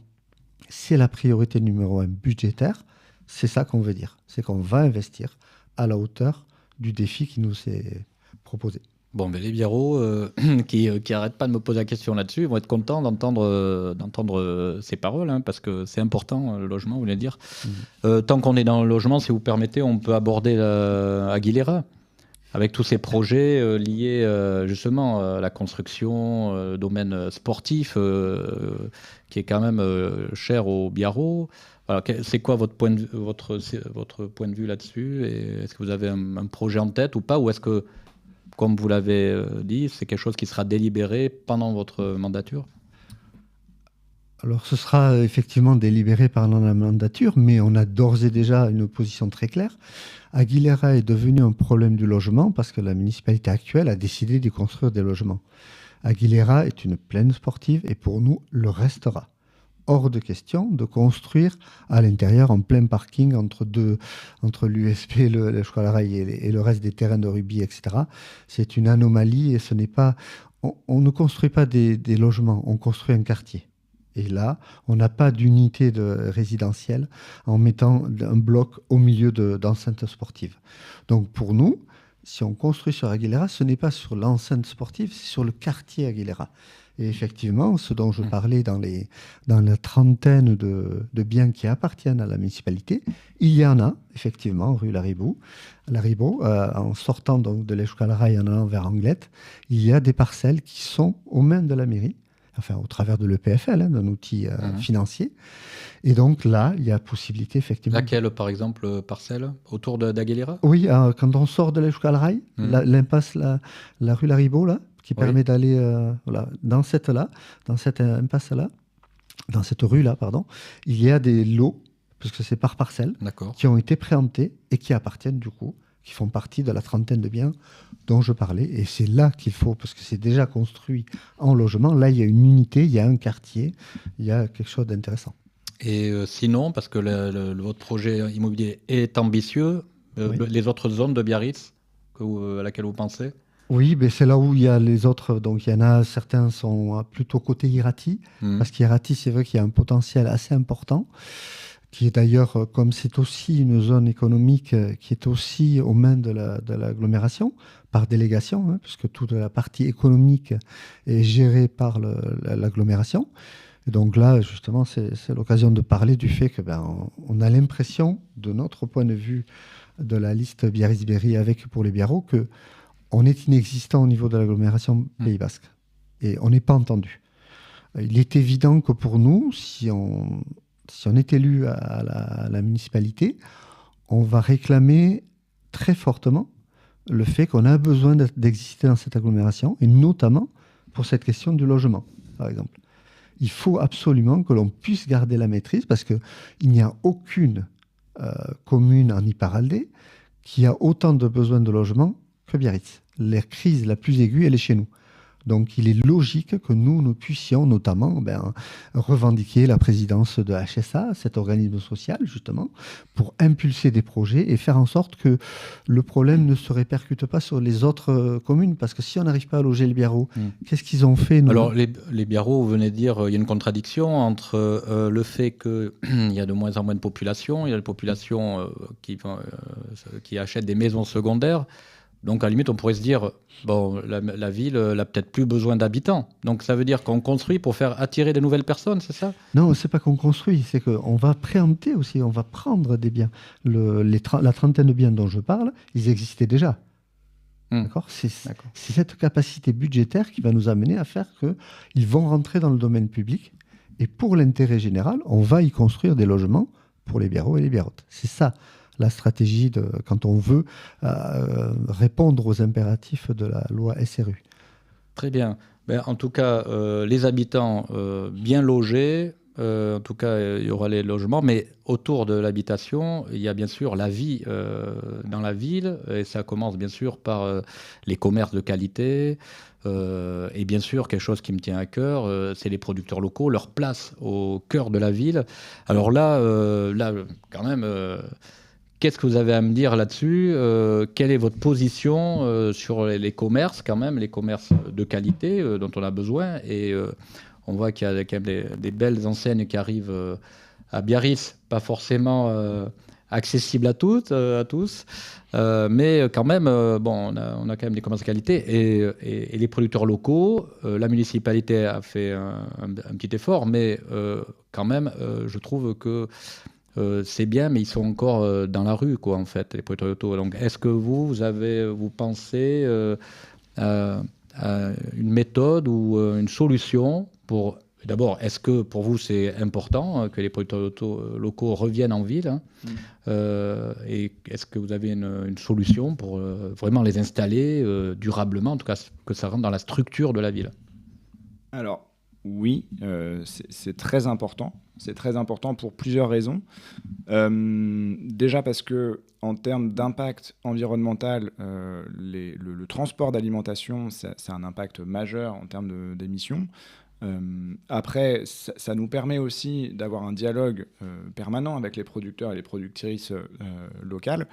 c'est la priorité numéro 1 budgétaire, c'est ça qu'on veut dire. C'est qu'on va investir à la hauteur du défi qui nous est proposé. Bon, mais les Biarros, qui n'arrêtent pas de me poser la question là-dessus, vont être contents d'entendre ces paroles, parce que c'est important, le logement, vous voulez dire. Tant qu'on est dans le logement, si vous permettez, on peut aborder Aguilera, avec tous ces projets liés justement à la construction, domaine sportif, qui est quand même cher aux Biarros. Alors, c'est quoi votre point de vue là-dessus ? Et est-ce que vous avez un projet en tête ou pas ? Ou est-ce que, comme vous l'avez dit, c'est quelque chose qui sera délibéré pendant votre mandature ? Alors, ce sera effectivement délibéré pendant la mandature, mais on a d'ores et déjà une position très claire. Aguilera est devenu un problème du logement parce que la municipalité actuelle a décidé d'y construire des logements. Aguilera est une plaine sportive et pour nous, le restera. Hors de question de construire à l'intérieur en plein parking entre l'USP, le Squalarail et le reste des terrains de rugby, etc. C'est une anomalie et ce n'est pas... On ne construit pas des logements, on construit un quartier. Et là, on n'a pas d'unité résidentielle en mettant un bloc au milieu d'enceintes sportives. Donc pour nous, si on construit sur Aguilera, ce n'est pas sur l'enceinte sportive, c'est sur le quartier Aguilera. Et effectivement, ce dont je parlais dans la trentaine de biens qui appartiennent à la municipalité, il y en a, effectivement, rue Laribout, en sortant donc de l'Escalerail en allant vers Anglette, il y a des parcelles qui sont aux mains de la mairie, enfin au travers de l'EPFL, d'un outil financier. Et donc là, il y a possibilité effectivement... Laquelle, par exemple, parcelle autour d'Aguilera ? Oui, quand on sort de l'Escalerail, l'impasse, la rue Laribout, là, qui permet d'aller dans cette impasse-là, dans cette rue-là, pardon, il y a des lots, parce que c'est par parcelle, qui ont été préemptés et qui appartiennent du coup, qui font partie de la trentaine de biens dont je parlais. Et c'est là qu'il faut, parce que c'est déjà construit en logement, là il y a une unité, il y a un quartier, il y a quelque chose d'intéressant. Et sinon, parce que votre projet immobilier est ambitieux, Oui. les autres zones de Biarritz à laquelle vous pensez? Oui, mais c'est là où il y a les autres. Donc il y en a, certains sont plutôt côté Irati, parce qu'Irati, c'est vrai qu'il y a un potentiel assez important, qui est d'ailleurs, comme c'est aussi une zone économique qui est aussi aux mains de l'agglomération, par délégation, hein, puisque toute la partie économique est gérée par l'agglomération. Et donc là, justement, c'est l'occasion de parler du fait que on a l'impression, de notre point de vue de la liste Biarritz-Berry avec pour les Biarros, qu'on est inexistant au niveau de l'agglomération Pays Basque. Et on n'est pas entendu. Il est évident que pour nous, si on est élu à la municipalité, on va réclamer très fortement le fait qu'on a besoin d'exister dans cette agglomération, et notamment pour cette question du logement, par exemple. Il faut absolument que l'on puisse garder la maîtrise, parce qu'il n'y a aucune commune en Iparralde qui a autant de besoins de logement que Biarritz. La crise la plus aiguë, elle est chez nous. Donc il est logique que nous puissions notamment revendiquer la présidence de HSA, cet organisme social justement, pour impulser des projets et faire en sorte que le problème ne se répercute pas sur les autres communes. Parce que si on n'arrive pas à loger les Biarros, qu'est-ce qu'ils ont fait nous? Alors les Biarros, vous venez de dire, il y a une contradiction entre le fait qu'il y a de moins en moins de population, il y a des populations qui achètent des maisons secondaires. Donc, à la limite, on pourrait se dire, bon, la ville n'a peut-être plus besoin d'habitants. Donc, ça veut dire qu'on construit pour faire attirer de nouvelles personnes, c'est ça? Non, c'est pas qu'on construit, c'est qu'on va préempter aussi, on va prendre des biens. La trentaine de biens dont je parle, ils existaient déjà. D'accord. C'est cette capacité budgétaire qui va nous amener à faire qu'ils vont rentrer dans le domaine public. Et pour l'intérêt général, on va y construire des logements pour les Biarros et les Biarrotes. C'est ça la stratégie quand on veut répondre aux impératifs de la loi SRU. Très bien. En tout cas, les habitants bien logés, en tout cas, il y aura les logements, mais autour de l'habitation, il y a bien sûr la vie dans la ville, et ça commence bien sûr par les commerces de qualité, et bien sûr, quelque chose qui me tient à cœur, c'est les producteurs locaux, leur place au cœur de la ville. Alors là quand même... Qu'est-ce que vous avez à me dire là-dessus? Quelle est votre position sur les commerces, quand même, les commerces de qualité dont on a besoin? Et on voit qu'il y a quand même des belles enseignes qui arrivent à Biarritz, pas forcément accessibles à tous, mais quand même, on a quand même des commerces de qualité. Et les producteurs locaux, la municipalité a fait un petit effort, mais quand même, je trouve que c'est bien, mais ils sont encore dans la rue, quoi, en fait, les producteurs locaux. Donc, est-ce que vous pensez à une méthode ou une solution pour... D'abord, est-ce que pour vous, c'est important que les producteurs locaux reviennent en ville, hein, et est-ce que vous avez une solution pour vraiment les installer durablement, en tout cas que ça rentre dans la structure de la ville? Alors, oui, c'est très important. C'est très important pour plusieurs raisons. Déjà parce que, en termes d'impact environnemental, le transport d'alimentation, c'est un impact majeur en termes d'émissions. Après, ça nous permet aussi d'avoir un dialogue permanent avec les producteurs et les productrices locales.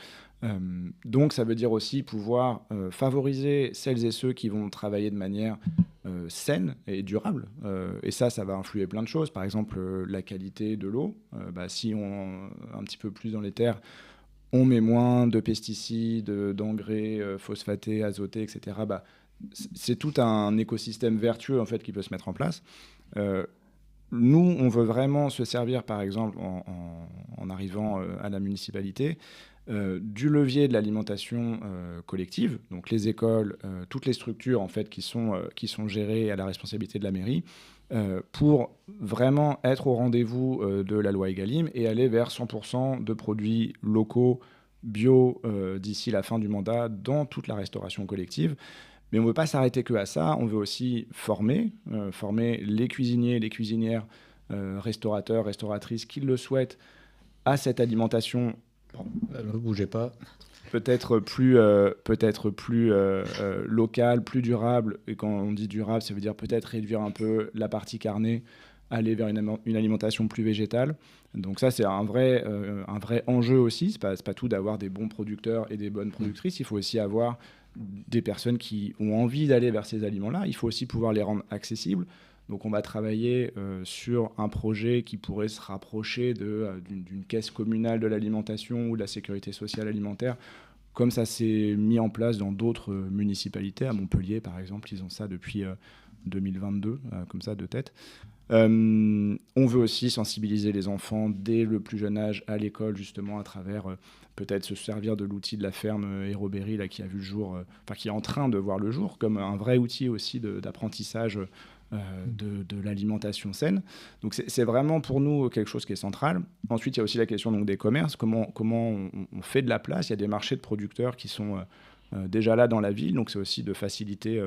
Donc, ça veut dire aussi pouvoir favoriser celles et ceux qui vont travailler de manière saine et durable. Et ça va influer plein de choses. Par exemple, la qualité de l'eau. Si on un petit peu plus dans les terres, on met moins de pesticides, d'engrais phosphatés, azotés, etc. C'est tout un écosystème vertueux en fait qui peut se mettre en place. Nous, on veut vraiment se servir, par exemple, en arrivant à la municipalité, du levier de l'alimentation collective, donc les écoles, toutes les structures en fait qui sont gérées à la responsabilité de la mairie, pour vraiment être au rendez-vous de la loi Egalim et aller vers 100% de produits locaux, bio, d'ici la fin du mandat dans toute la restauration collective. Mais on ne veut pas s'arrêter que à ça, on veut aussi former les cuisiniers, les cuisinières, restaurateurs, restauratrices qui le souhaitent à cette alimentation. Ne bougez pas. peut-être plus local, plus durable. Et quand on dit durable, ça veut dire peut-être réduire un peu la partie carnée, aller vers une alimentation plus végétale. Donc ça, c'est un vrai enjeu aussi. C'est pas tout d'avoir des bons producteurs et des bonnes productrices. Il faut aussi avoir des personnes qui ont envie d'aller vers ces aliments-là. Il faut aussi pouvoir les rendre accessibles. Donc on va travailler sur un projet qui pourrait se rapprocher d'une caisse communale de l'alimentation ou de la sécurité sociale alimentaire, comme ça s'est mis en place dans d'autres municipalités. À Montpellier, par exemple, ils ont ça depuis 2022, comme ça, de tête. On veut aussi sensibiliser les enfants dès le plus jeune âge à l'école, justement, à travers peut-être se servir de l'outil de la ferme Héroberry, là, qui a vu le jour, qui est en train de voir le jour, comme un vrai outil aussi d'apprentissage de l'alimentation saine. Donc c'est vraiment pour nous quelque chose qui est central. Ensuite, il y a aussi la question donc, des commerces. Comment on fait de la place. Il y a des marchés de producteurs qui sont déjà là dans la ville. Donc c'est aussi de faciliter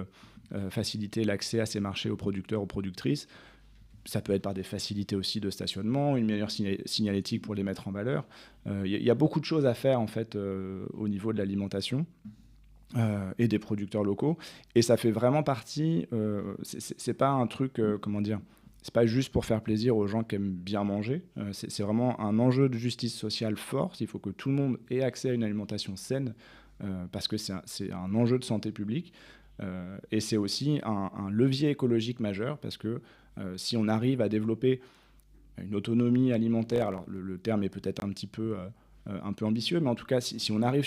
l'accès à ces marchés aux producteurs, aux productrices. Ça peut être par des facilités aussi de stationnement, une meilleure signalétique pour les mettre en valeur. Il y a beaucoup de choses à faire en fait au niveau de l'alimentation. Et des producteurs locaux, et ça fait vraiment partie, c'est pas un truc, c'est pas juste pour faire plaisir aux gens qui aiment bien manger, c'est vraiment un enjeu de justice sociale fort. Il faut que tout le monde ait accès à une alimentation saine, parce que c'est un enjeu de santé publique, et c'est aussi un levier écologique majeur, parce que si on arrive à développer une autonomie alimentaire, alors le terme est peut-être un peu ambitieux, mais en tout cas, si on arrive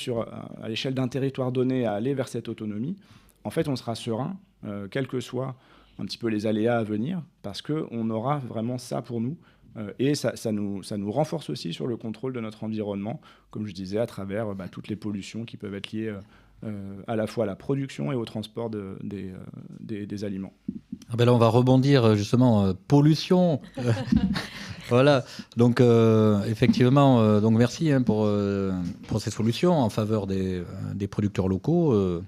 à l'échelle d'un territoire donné à aller vers cette autonomie, en fait, on sera serein, quels que soient un petit peu les aléas à venir, parce qu'on aura vraiment ça pour nous. Et ça nous renforce aussi sur le contrôle de notre environnement, comme je disais, à travers toutes les pollutions qui peuvent être liées à la fois à la production et au transport des aliments. Ah ben là, on va rebondir justement, pollution. Voilà, donc effectivement, donc merci pour ces solutions en faveur des producteurs locaux.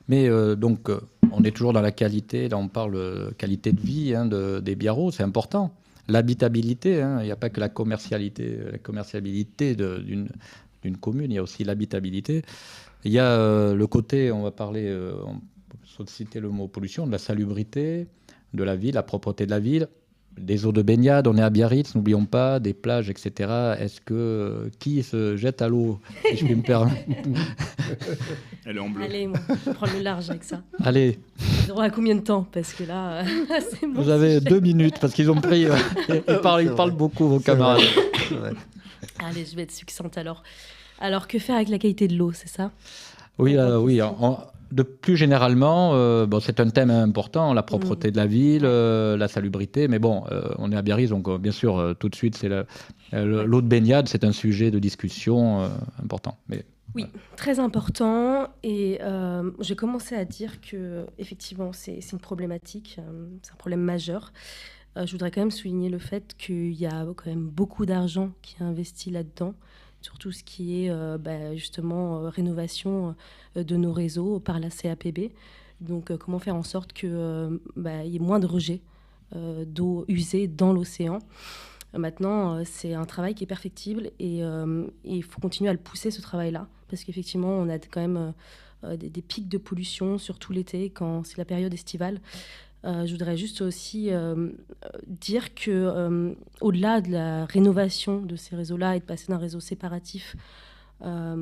Mais donc, on est toujours dans la qualité, là on parle qualité de vie des biarros, c'est important. L'habitabilité, il n'y a pas que la commerciabilité d'une commune, il y a aussi l'habitabilité. Il y a le côté, on va parler, on peut citer le mot pollution, de la salubrité de la ville, la propreté de la ville. Des eaux de baignade, on est à Biarritz, n'oublions pas, des plages, etc. Est-ce que qui se jette à l'eau, si je puis me permettre? Elle est en bleu. Allez, moi, je prends le large avec ça. Allez. Droit à combien de temps? Parce que là, c'est bon. Vous avez 2 minutes, parce qu'ils ont pris... ils parlent beaucoup, vos camarades. Allez, je vais être succincte alors. Alors, que faire avec la qualité de l'eau, c'est ça? Oui, oui. Plus généralement, c'est un thème important, la propreté de la ville, la salubrité. Mais bon, on est à Biarritz, donc bien sûr, tout de suite, c'est l'eau de baignade, c'est un sujet de discussion important. Mais, oui, très important. Et j'ai commencé à dire que effectivement, c'est une problématique, c'est un problème majeur. Je voudrais quand même souligner le fait qu'il y a quand même beaucoup d'argent qui est investi là-dedans, sur tout ce qui est justement rénovation de nos réseaux par la CAPB. Donc comment faire en sorte qu'il y ait moins de rejets d'eau usée dans l'océan. Maintenant, c'est un travail qui est perfectible et il faut continuer à le pousser, ce travail-là, parce qu'effectivement, on a quand même des pics de pollution, surtout l'été, quand c'est la période estivale. Je voudrais juste aussi dire que au-delà de la rénovation de ces réseaux-là et de passer d'un réseau séparatif à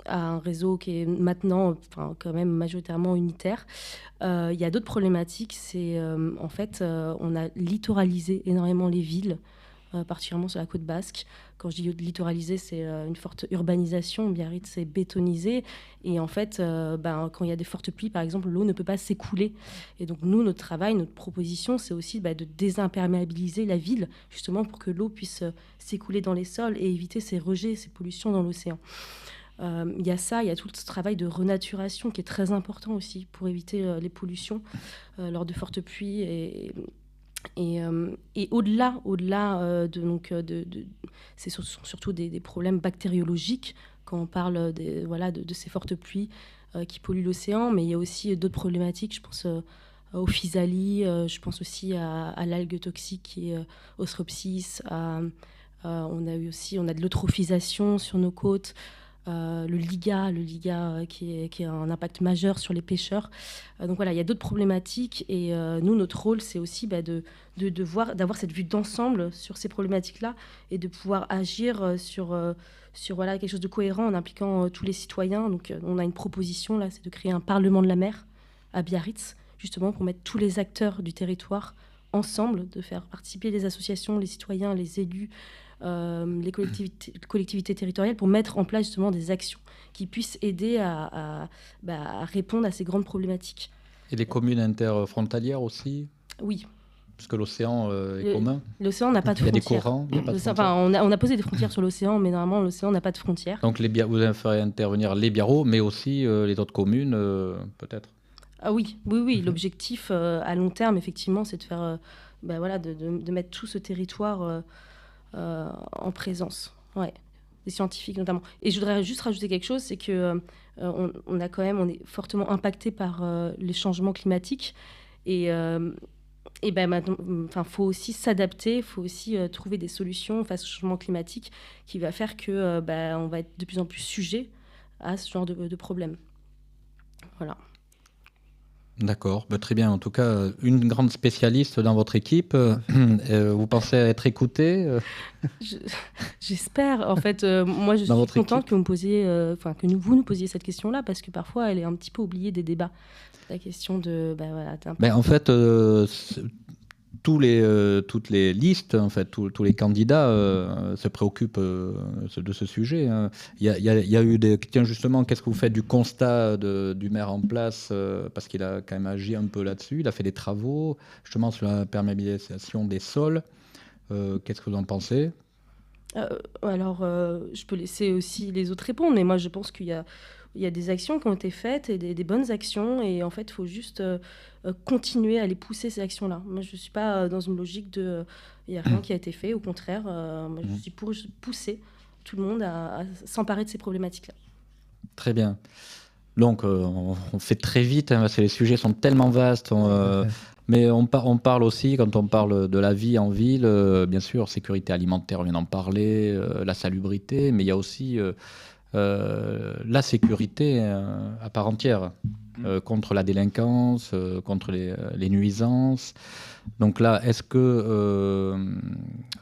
un réseau qui est maintenant quand même majoritairement unitaire, il y a d'autres problématiques. C'est en fait, on a littoralisé énormément les villes, particulièrement sur la côte basque. Quand je dis littoralisé, c'est une forte urbanisation. Biarritz, c'est bétonisé. Et en fait, quand il y a des fortes pluies, par exemple, l'eau ne peut pas s'écouler. Et donc, nous, notre travail, notre proposition, c'est aussi de désimperméabiliser la ville, justement pour que l'eau puisse s'écouler dans les sols et éviter ces rejets, ces pollutions dans l'océan. Il y a ça, il y a tout ce travail de renaturation qui est très important aussi pour éviter les pollutions lors de fortes pluies et au-delà c'est surtout des problèmes bactériologiques quand on parle de ces fortes pluies qui polluent l'océan, mais il y a aussi d'autres problématiques. Je pense aux physalies, je pense aussi à l'algue toxique qui est Ostropsis. On a de l'eutrophisation sur nos côtes. le Liga qui a un impact majeur sur les pêcheurs. Donc voilà, il y a d'autres problématiques et nous, notre rôle, c'est aussi d'avoir cette vue d'ensemble sur ces problématiques-là et de pouvoir agir sur voilà, quelque chose de cohérent en impliquant tous les citoyens. Donc on a une proposition, là, c'est de créer un Parlement de la mer à Biarritz, justement pour mettre tous les acteurs du territoire ensemble, de faire participer les associations, les citoyens, les élus, les collectivités territoriales pour mettre en place justement des actions qui puissent aider à répondre à ces grandes problématiques. Et les communes interfrontalières aussi? Oui. Parce que l'océan est commun. L'océan n'a pas de frontières. Il y a des courants, il n'y a pas de frontières. Enfin, on a posé des frontières sur l'océan, mais normalement, l'océan n'a pas de frontières. Donc vous ferez intervenir les Biarros, mais aussi les autres communes, peut-être? Ah oui. L'objectif à long terme, effectivement, c'est de faire, de mettre tout ce territoire en présence. Ouais. Des scientifiques notamment. Et je voudrais juste rajouter quelque chose, c'est que on est fortement impacté par les changements climatiques et maintenant, faut aussi s'adapter, il faut aussi trouver des solutions face au changement climatique qui va faire que on va être de plus en plus sujet à ce genre de problème. Voilà. D'accord, très bien. En tout cas, une grande spécialiste dans votre équipe. Vous pensez être écoutée? J'espère. En fait, moi, je suis contente que vous nous posiez cette question-là, parce que parfois, elle est un petit peu oubliée des débats. La question de... en fait, toutes les listes, en fait, tous les candidats se préoccupent de ce sujet. Hein. Il y a eu des... Tiens, justement, qu'est-ce que vous faites du constat du maire en place parce qu'il a quand même agi un peu là-dessus. Il a fait des travaux, justement, sur la perméabilisation des sols. Qu'est-ce que vous en pensez ? Je peux laisser aussi les autres répondre, mais moi, je pense qu'il y a des actions qui ont été faites et des bonnes actions, et en fait, il faut juste continuer à les pousser, ces actions-là. Moi, je ne suis pas dans une logique de il n'y a rien qui a été fait, au contraire, moi, je suis pour pousser tout le monde à s'emparer de ces problématiques-là. Très bien. Donc, on fait très vite, hein, parce que les sujets sont tellement vastes. Mais on parle aussi, quand on parle de la vie en ville, bien sûr, sécurité alimentaire, on vient d'en parler, la salubrité, mais il y a aussi... la sécurité à part entière, contre la délinquance, contre les nuisances. Donc là, est-ce que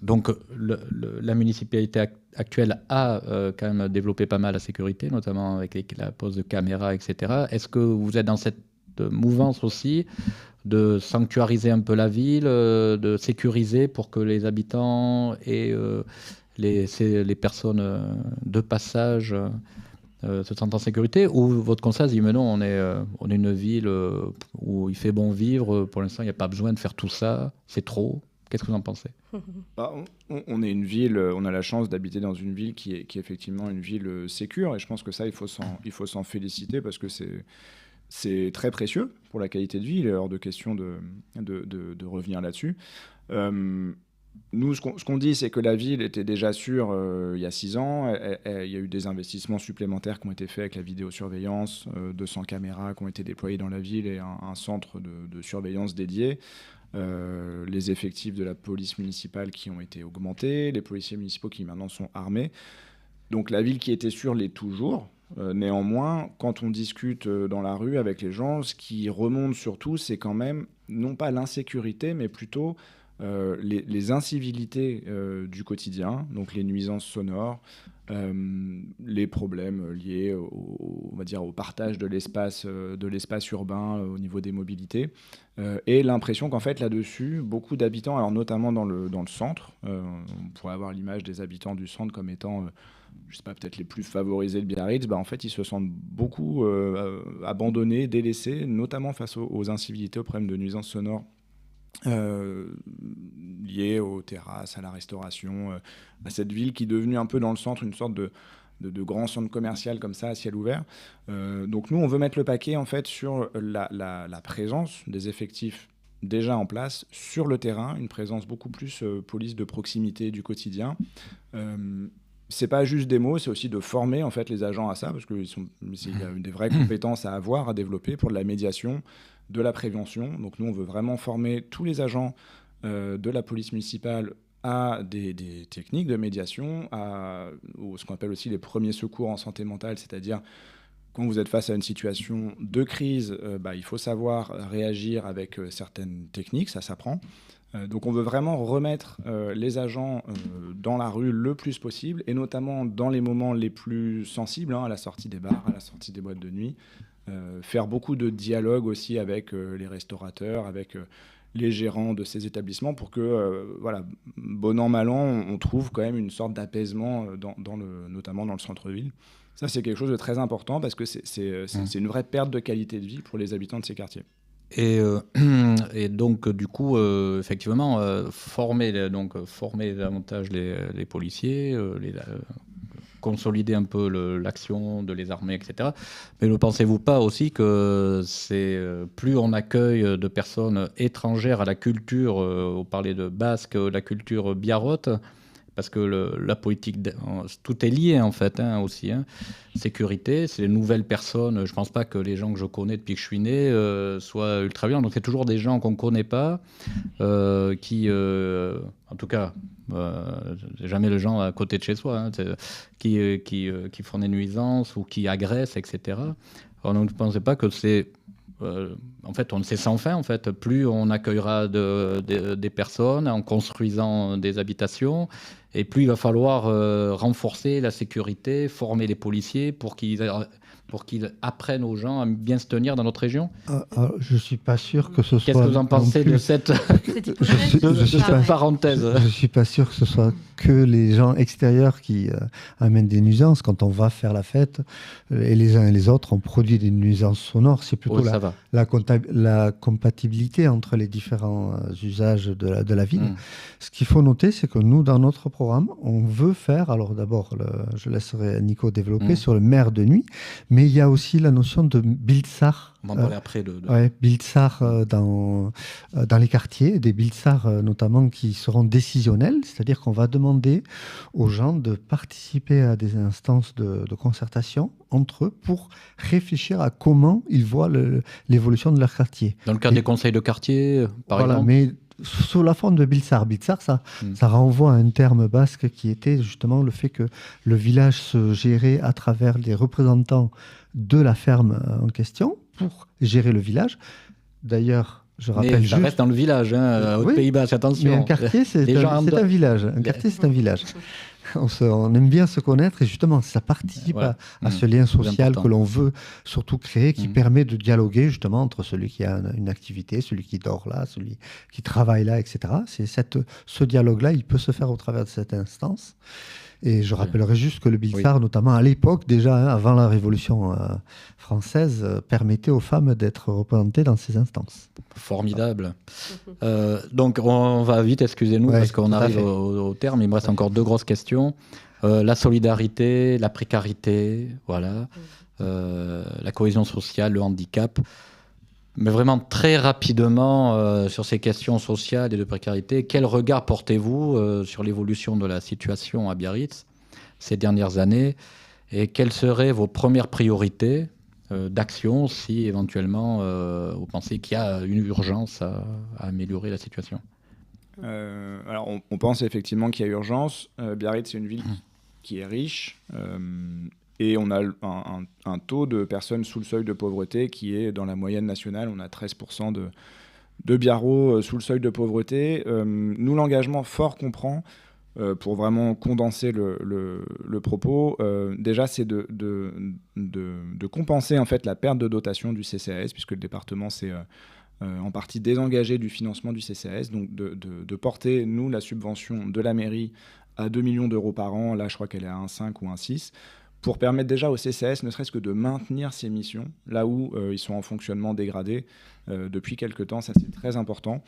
la municipalité actuelle a quand même développé pas mal la sécurité, notamment avec la pose de caméras, etc. Est-ce que vous êtes dans cette mouvance aussi de sanctuariser un peu la ville, de sécuriser pour que les habitants et les personnes de passage se sentent en sécurité, ou votre constat dit mais non, on est une ville où il fait bon vivre, pour l'instant il n'y a pas besoin de faire tout ça, c'est trop. Qu'est-ce que vous en pensez ? On est une ville, on a la chance d'habiter dans une ville qui est effectivement une ville sécure, et je pense que ça, il faut s'en féliciter, parce que c'est très précieux pour la qualité de vie. Il est hors de question de revenir là-dessus. Nous, ce qu'on dit, c'est que la ville était déjà sûre il y a 6 ans. Il y a eu des investissements supplémentaires qui ont été faits avec la vidéosurveillance, 200 caméras qui ont été déployées dans la ville et un centre de surveillance dédié. Les effectifs de la police municipale qui ont été augmentés, les policiers municipaux qui maintenant sont armés. Donc la ville qui était sûre l'est toujours. Néanmoins, quand on discute dans la rue avec les gens, ce qui remonte surtout, c'est quand même, non pas l'insécurité, mais plutôt... les incivilités du quotidien, donc les nuisances sonores, les problèmes liés on va dire, au partage de l'espace urbain au niveau des mobilités, et l'impression qu'en fait là-dessus, beaucoup d'habitants, alors notamment dans le centre, on pourrait avoir l'image des habitants du centre comme étant je sais pas, peut-être les plus favorisés de Biarritz, en fait, ils se sentent beaucoup abandonnés, délaissés, notamment face aux incivilités, aux problèmes de nuisances sonores liées aux terrasses, à la restauration, à cette ville qui est devenue un peu dans le centre une sorte de grand centre commercial comme ça à ciel ouvert. Donc nous, on veut mettre le paquet en fait sur la présence des effectifs déjà en place sur le terrain, une présence beaucoup plus police de proximité du quotidien. C'est pas juste des mots, c'est aussi de former en fait les agents à ça, parce qu'il y a des vraies compétences à avoir, à développer pour de la médiation, de la prévention. Donc nous, on veut vraiment former tous les agents de la police municipale à des techniques de médiation, à ce qu'on appelle aussi les premiers secours en santé mentale, c'est-à-dire quand vous êtes face à une situation de crise, il faut savoir réagir avec certaines techniques, ça s'apprend. Donc on veut vraiment remettre les agents dans la rue le plus possible, et notamment dans les moments les plus sensibles, à la sortie des bars, à la sortie des boîtes de nuit. Faire beaucoup de dialogue aussi avec les restaurateurs, avec les gérants de ces établissements, pour que, bon an, mal an, on trouve quand même une sorte d'apaisement, notamment dans le centre-ville. Ça, c'est quelque chose de très important, parce que c'est une vraie perte de qualité de vie pour les habitants de ces quartiers. Et donc, du coup, effectivement, former davantage les policiers, consolider un peu l'action de les armer, etc. Mais ne pensez-vous pas aussi que plus on accueille de personnes étrangères à la culture, on parlait de basque, la culture biarrote, parce que la politique, tout est lié en fait aussi. Sécurité, c'est les nouvelles personnes. Je ne pense pas que les gens que je connais depuis que je suis né soient ultra bien. Donc c'est toujours des gens qu'on ne connaît pas, qui, en tout cas, jamais les gens à côté de chez soi, qui font des nuisances ou qui agressent, etc. Alors, ne pensez pas que c'est... en fait, on ne sait sans fin. En fait, plus on accueillera des personnes en construisant des habitations, et plus il va falloir renforcer la sécurité, former les policiers pour qu'ils apprennent aux gens à bien se tenir dans notre région. Je ne suis pas sûr que ce soit... Qu'est-ce que vous en pensez de cette parenthèse? Je ne suis pas sûr que ce soit que les gens extérieurs qui amènent des nuisances. Quand on va faire la fête, et les uns et les autres, on produit des nuisances sonores. C'est plutôt la compatibilité entre les différents usages de la ville. Ce qu'il faut noter, c'est que nous, dans notre programme, on veut faire... Alors d'abord, je laisserai Nico développer sur le maire de nuit, mais il y a aussi la notion de Bildsar. On va en parler après. Bildsar dans les quartiers, des Bildsar notamment qui seront décisionnels, c'est-à-dire qu'on va demander aux gens de participer à des instances de concertation entre eux pour réfléchir à comment ils voient l'évolution de leur quartier. Dans le cadre des conseils de quartier, par exemple. Mais sous la forme de Bildsar. Bildsar, ça renvoie à un terme basque qui était justement le fait que le village se gérait à travers les représentants de la ferme en question pour gérer le village. D'ailleurs, je rappelle ça reste dans le village, au Pays Basque, attention. Mais un quartier, c'est un village. Un quartier, c'est un village. On aime bien se connaître, et justement, ça participe à ce lien social que l'on veut surtout créer, qui permet de dialoguer justement entre celui qui a une activité, celui qui dort là, celui qui travaille là, etc. Ce dialogue-là, il peut se faire au travers de cette instance. Et je rappellerai juste que le Bildsar, notamment à l'époque, déjà avant la Révolution française, permettait aux femmes d'être représentées dans ces instances. Formidable. Donc on va vite, excusez-nous, parce qu'on arrive au terme. Il me reste encore deux grosses questions. La solidarité, la précarité, voilà, la cohésion sociale, le handicap. Mais vraiment très rapidement sur ces questions sociales et de précarité, quel regard portez-vous sur l'évolution de la situation à Biarritz ces dernières années, et quelles seraient vos premières priorités d'action si éventuellement vous pensez qu'il y a une urgence à améliorer la situation? Alors on pense effectivement qu'il y a urgence. Biarritz, c'est une ville qui est riche. Et on a un taux de personnes sous le seuil de pauvreté qui est dans la moyenne nationale. On a 13% de Biarros sous le seuil de pauvreté. Nous, l'engagement fort qu'on prend, pour vraiment condenser le propos, déjà, c'est de compenser en fait la perte de dotation du CCAS, puisque le département s'est en partie désengagé du financement du CCAS. Donc de porter, nous, la subvention de la mairie à 2 millions d'euros par an. Là, je crois qu'elle est à 1,5 ou 1,6. Pour permettre déjà au CCAS, ne serait-ce que de maintenir ses missions, là où ils sont en fonctionnement dégradé depuis quelques temps. Ça, c'est très important.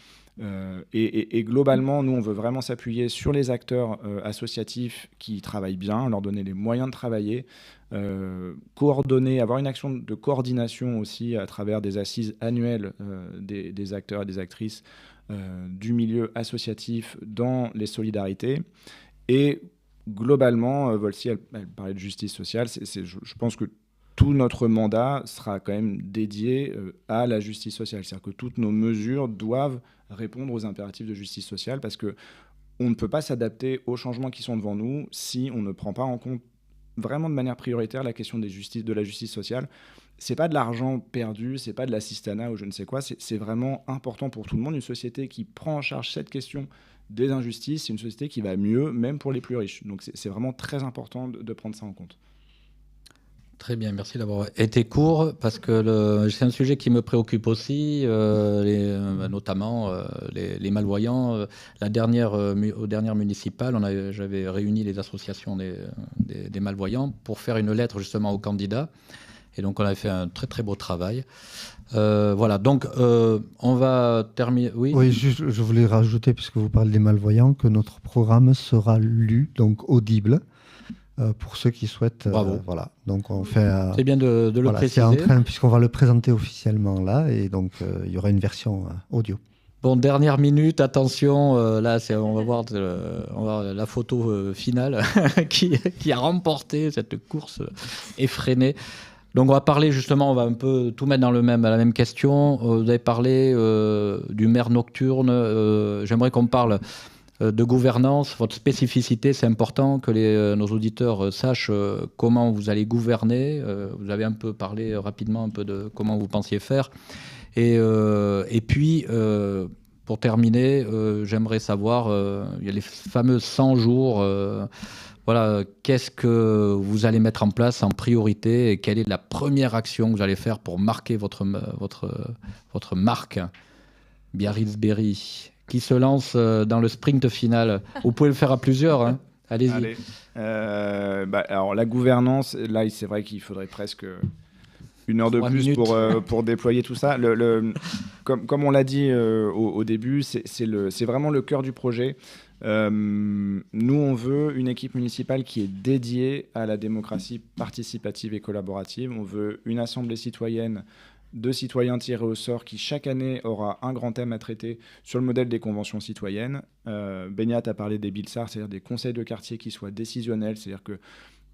Et globalement, nous, on veut vraiment s'appuyer sur les acteurs associatifs qui travaillent bien, leur donner les moyens de travailler, coordonner, avoir une action de coordination aussi à travers des assises annuelles des acteurs et des actrices du milieu associatif dans les solidarités. Et globalement, Volsi, elle parlait de justice sociale. Je pense que tout notre mandat sera quand même dédié à la justice sociale. C'est-à-dire que toutes nos mesures doivent répondre aux impératifs de justice sociale, parce que on ne peut pas s'adapter aux changements qui sont devant nous si on ne prend pas en compte vraiment de manière prioritaire la question de la justice sociale. C'est pas de l'argent perdu, c'est pas de l'assistanat ou je ne sais quoi, c'est vraiment important pour tout le monde. Une société qui prend en charge cette question des injustices, c'est une société qui va mieux, même pour les plus riches. Donc c'est vraiment très important de prendre ça en compte. Très bien, merci d'avoir été court, parce que c'est un sujet qui me préoccupe aussi, notamment les malvoyants. Aux dernières municipales, j'avais réuni les associations des malvoyants pour faire une lettre justement aux candidats. Et donc, on avait fait un très, très beau travail. Voilà, donc on va terminer. Oui, oui, je voulais rajouter, puisque vous parlez des malvoyants, que notre programme sera lu, donc audible, pour ceux qui souhaitent. Bravo. Voilà. Donc on fait. C'est bien de le préciser. C'est en train, puisqu'on va le présenter officiellement là, et donc il y aura une version audio. Bon, dernière minute, attention, là on va voir la photo finale qui a remporté cette course effrénée. Donc on va parler justement, on va un peu tout mettre dans la même question. Vous avez parlé du maire nocturne. J'aimerais qu'on parle de gouvernance, votre spécificité. C'est important que nos auditeurs sachent comment vous allez gouverner. Vous avez un peu parlé rapidement un peu de comment vous pensiez faire. Et puis, pour terminer, j'aimerais savoir, il y a les fameux 100 jours. Voilà, qu'est-ce que vous allez mettre en place en priorité et quelle est la première action que vous allez faire pour marquer votre marque Biarritz-Berry, qui se lance dans le sprint final. Vous pouvez le faire à plusieurs, hein. Allez-y. Allez. Alors la gouvernance, là c'est vrai qu'il faudrait presque une heure de plus pour déployer tout ça. Comme on l'a dit au début, c'est vraiment le cœur du projet. Nous, on veut une équipe municipale qui est dédiée à la démocratie participative et collaborative. On veut une assemblée citoyenne de citoyens tirés au sort qui, chaque année, aura un grand thème à traiter sur le modèle des conventions citoyennes. Beñat a parlé des BILSAR, c'est-à-dire des conseils de quartier qui soient décisionnels, c'est-à-dire que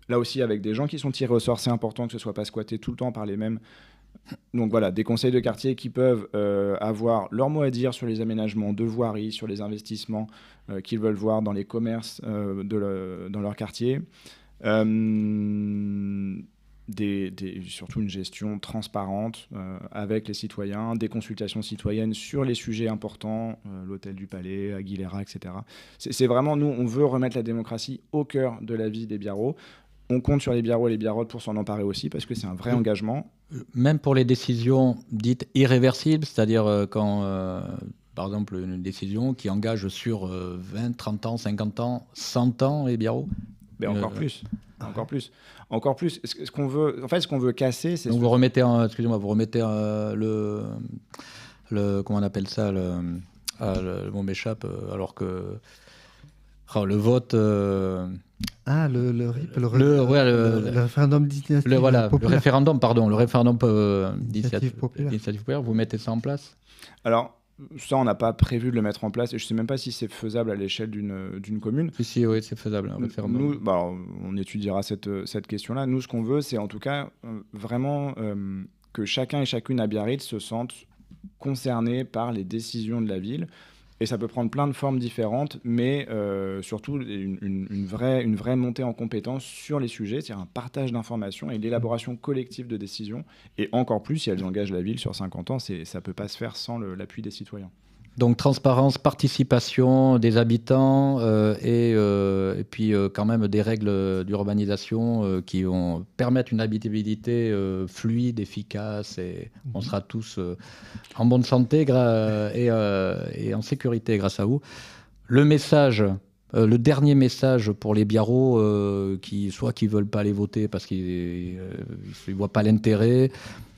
là aussi, avec des gens qui sont tirés au sort, c'est important que ce ne soit pas squatté tout le temps par les mêmes. Donc voilà, des conseils de quartier qui peuvent avoir leur mot à dire sur les aménagements de voirie, sur les investissements qu'ils veulent voir dans les commerces dans leur quartier. Surtout une gestion transparente avec les citoyens, des consultations citoyennes sur les sujets importants, l'hôtel du Palais, Aguilera, etc. C'est vraiment, nous, on veut remettre la démocratie au cœur de la vie des Biarros. On compte sur les Biarros et les Biarrotes pour s'en emparer aussi, parce que c'est un vrai engagement. Même pour les décisions dites irréversibles, c'est-à-dire quand, par exemple, une décision qui engage sur 20, 30 ans, 50 ans, 100 ans les Biarros. Mais encore plus. Encore plus. Ce qu'on veut casser, c'est... Donc vous remettez comment on appelle ça, le mot m'échappe, alors que le vote... le référendum d'initiative populaire. Le référendum d'initiative populaire, vous mettez ça en place ? Alors, ça, on n'a pas prévu de le mettre en place, et je ne sais même pas si c'est faisable à l'échelle d'une commune. Si, oui, c'est faisable. Nous, on étudiera cette question-là. Nous, ce qu'on veut, c'est en tout cas vraiment que chacun et chacune à Biarritz se sente concerné par les décisions de la ville. Et ça peut prendre plein de formes différentes, mais surtout une vraie montée en compétence sur les sujets, c'est-à-dire un partage d'informations et l'élaboration collective de décisions. Et encore plus, si elles engagent la ville sur 50 ans, ça ne peut pas se faire sans l'appui des citoyens. Donc transparence, participation des habitants et puis quand même des règles d'urbanisation qui vont permettre une habitabilité fluide, efficace, et on sera tous en bonne santé et en sécurité grâce à vous. Le dernier message pour les Biarros qui ne veulent pas aller voter parce qu'ils ne voient pas l'intérêt,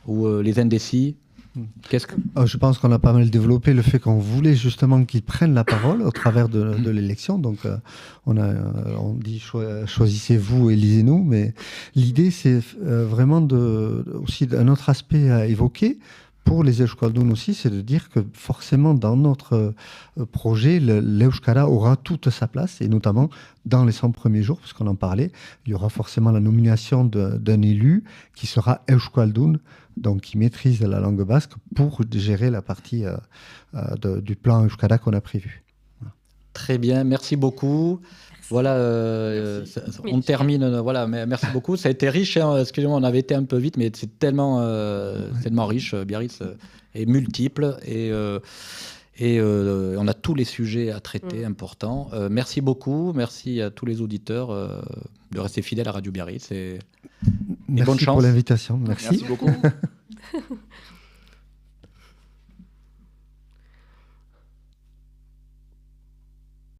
ou les indécis. Je pense qu'on a pas mal développé le fait qu'on voulait justement qu'ils prennent la parole au travers de l'élection. Donc, on dit choisissez-vous, élisez-nous. Mais l'idée, c'est vraiment aussi un autre aspect à évoquer pour les Euskalduns aussi, c'est de dire que forcément dans notre projet, l'Euskara aura toute sa place, et notamment dans les 100 premiers jours, parce qu'on en parlait, il y aura forcément la nomination d'un élu qui sera Euskaldun, donc qui maîtrise la langue basque pour gérer la partie du plan Euskara qu'on a prévu. Très bien, merci beaucoup. Voilà, on termine. Voilà, merci beaucoup. Ça a été riche. Hein, excusez-moi, on avait été un peu vite, mais c'est tellement riche. Biarritz est multiple et on a tous les sujets à traiter importants. Merci beaucoup. Merci à tous les auditeurs de rester fidèles à Radio Biarritz et bonne chance. Merci pour l'invitation. Merci beaucoup.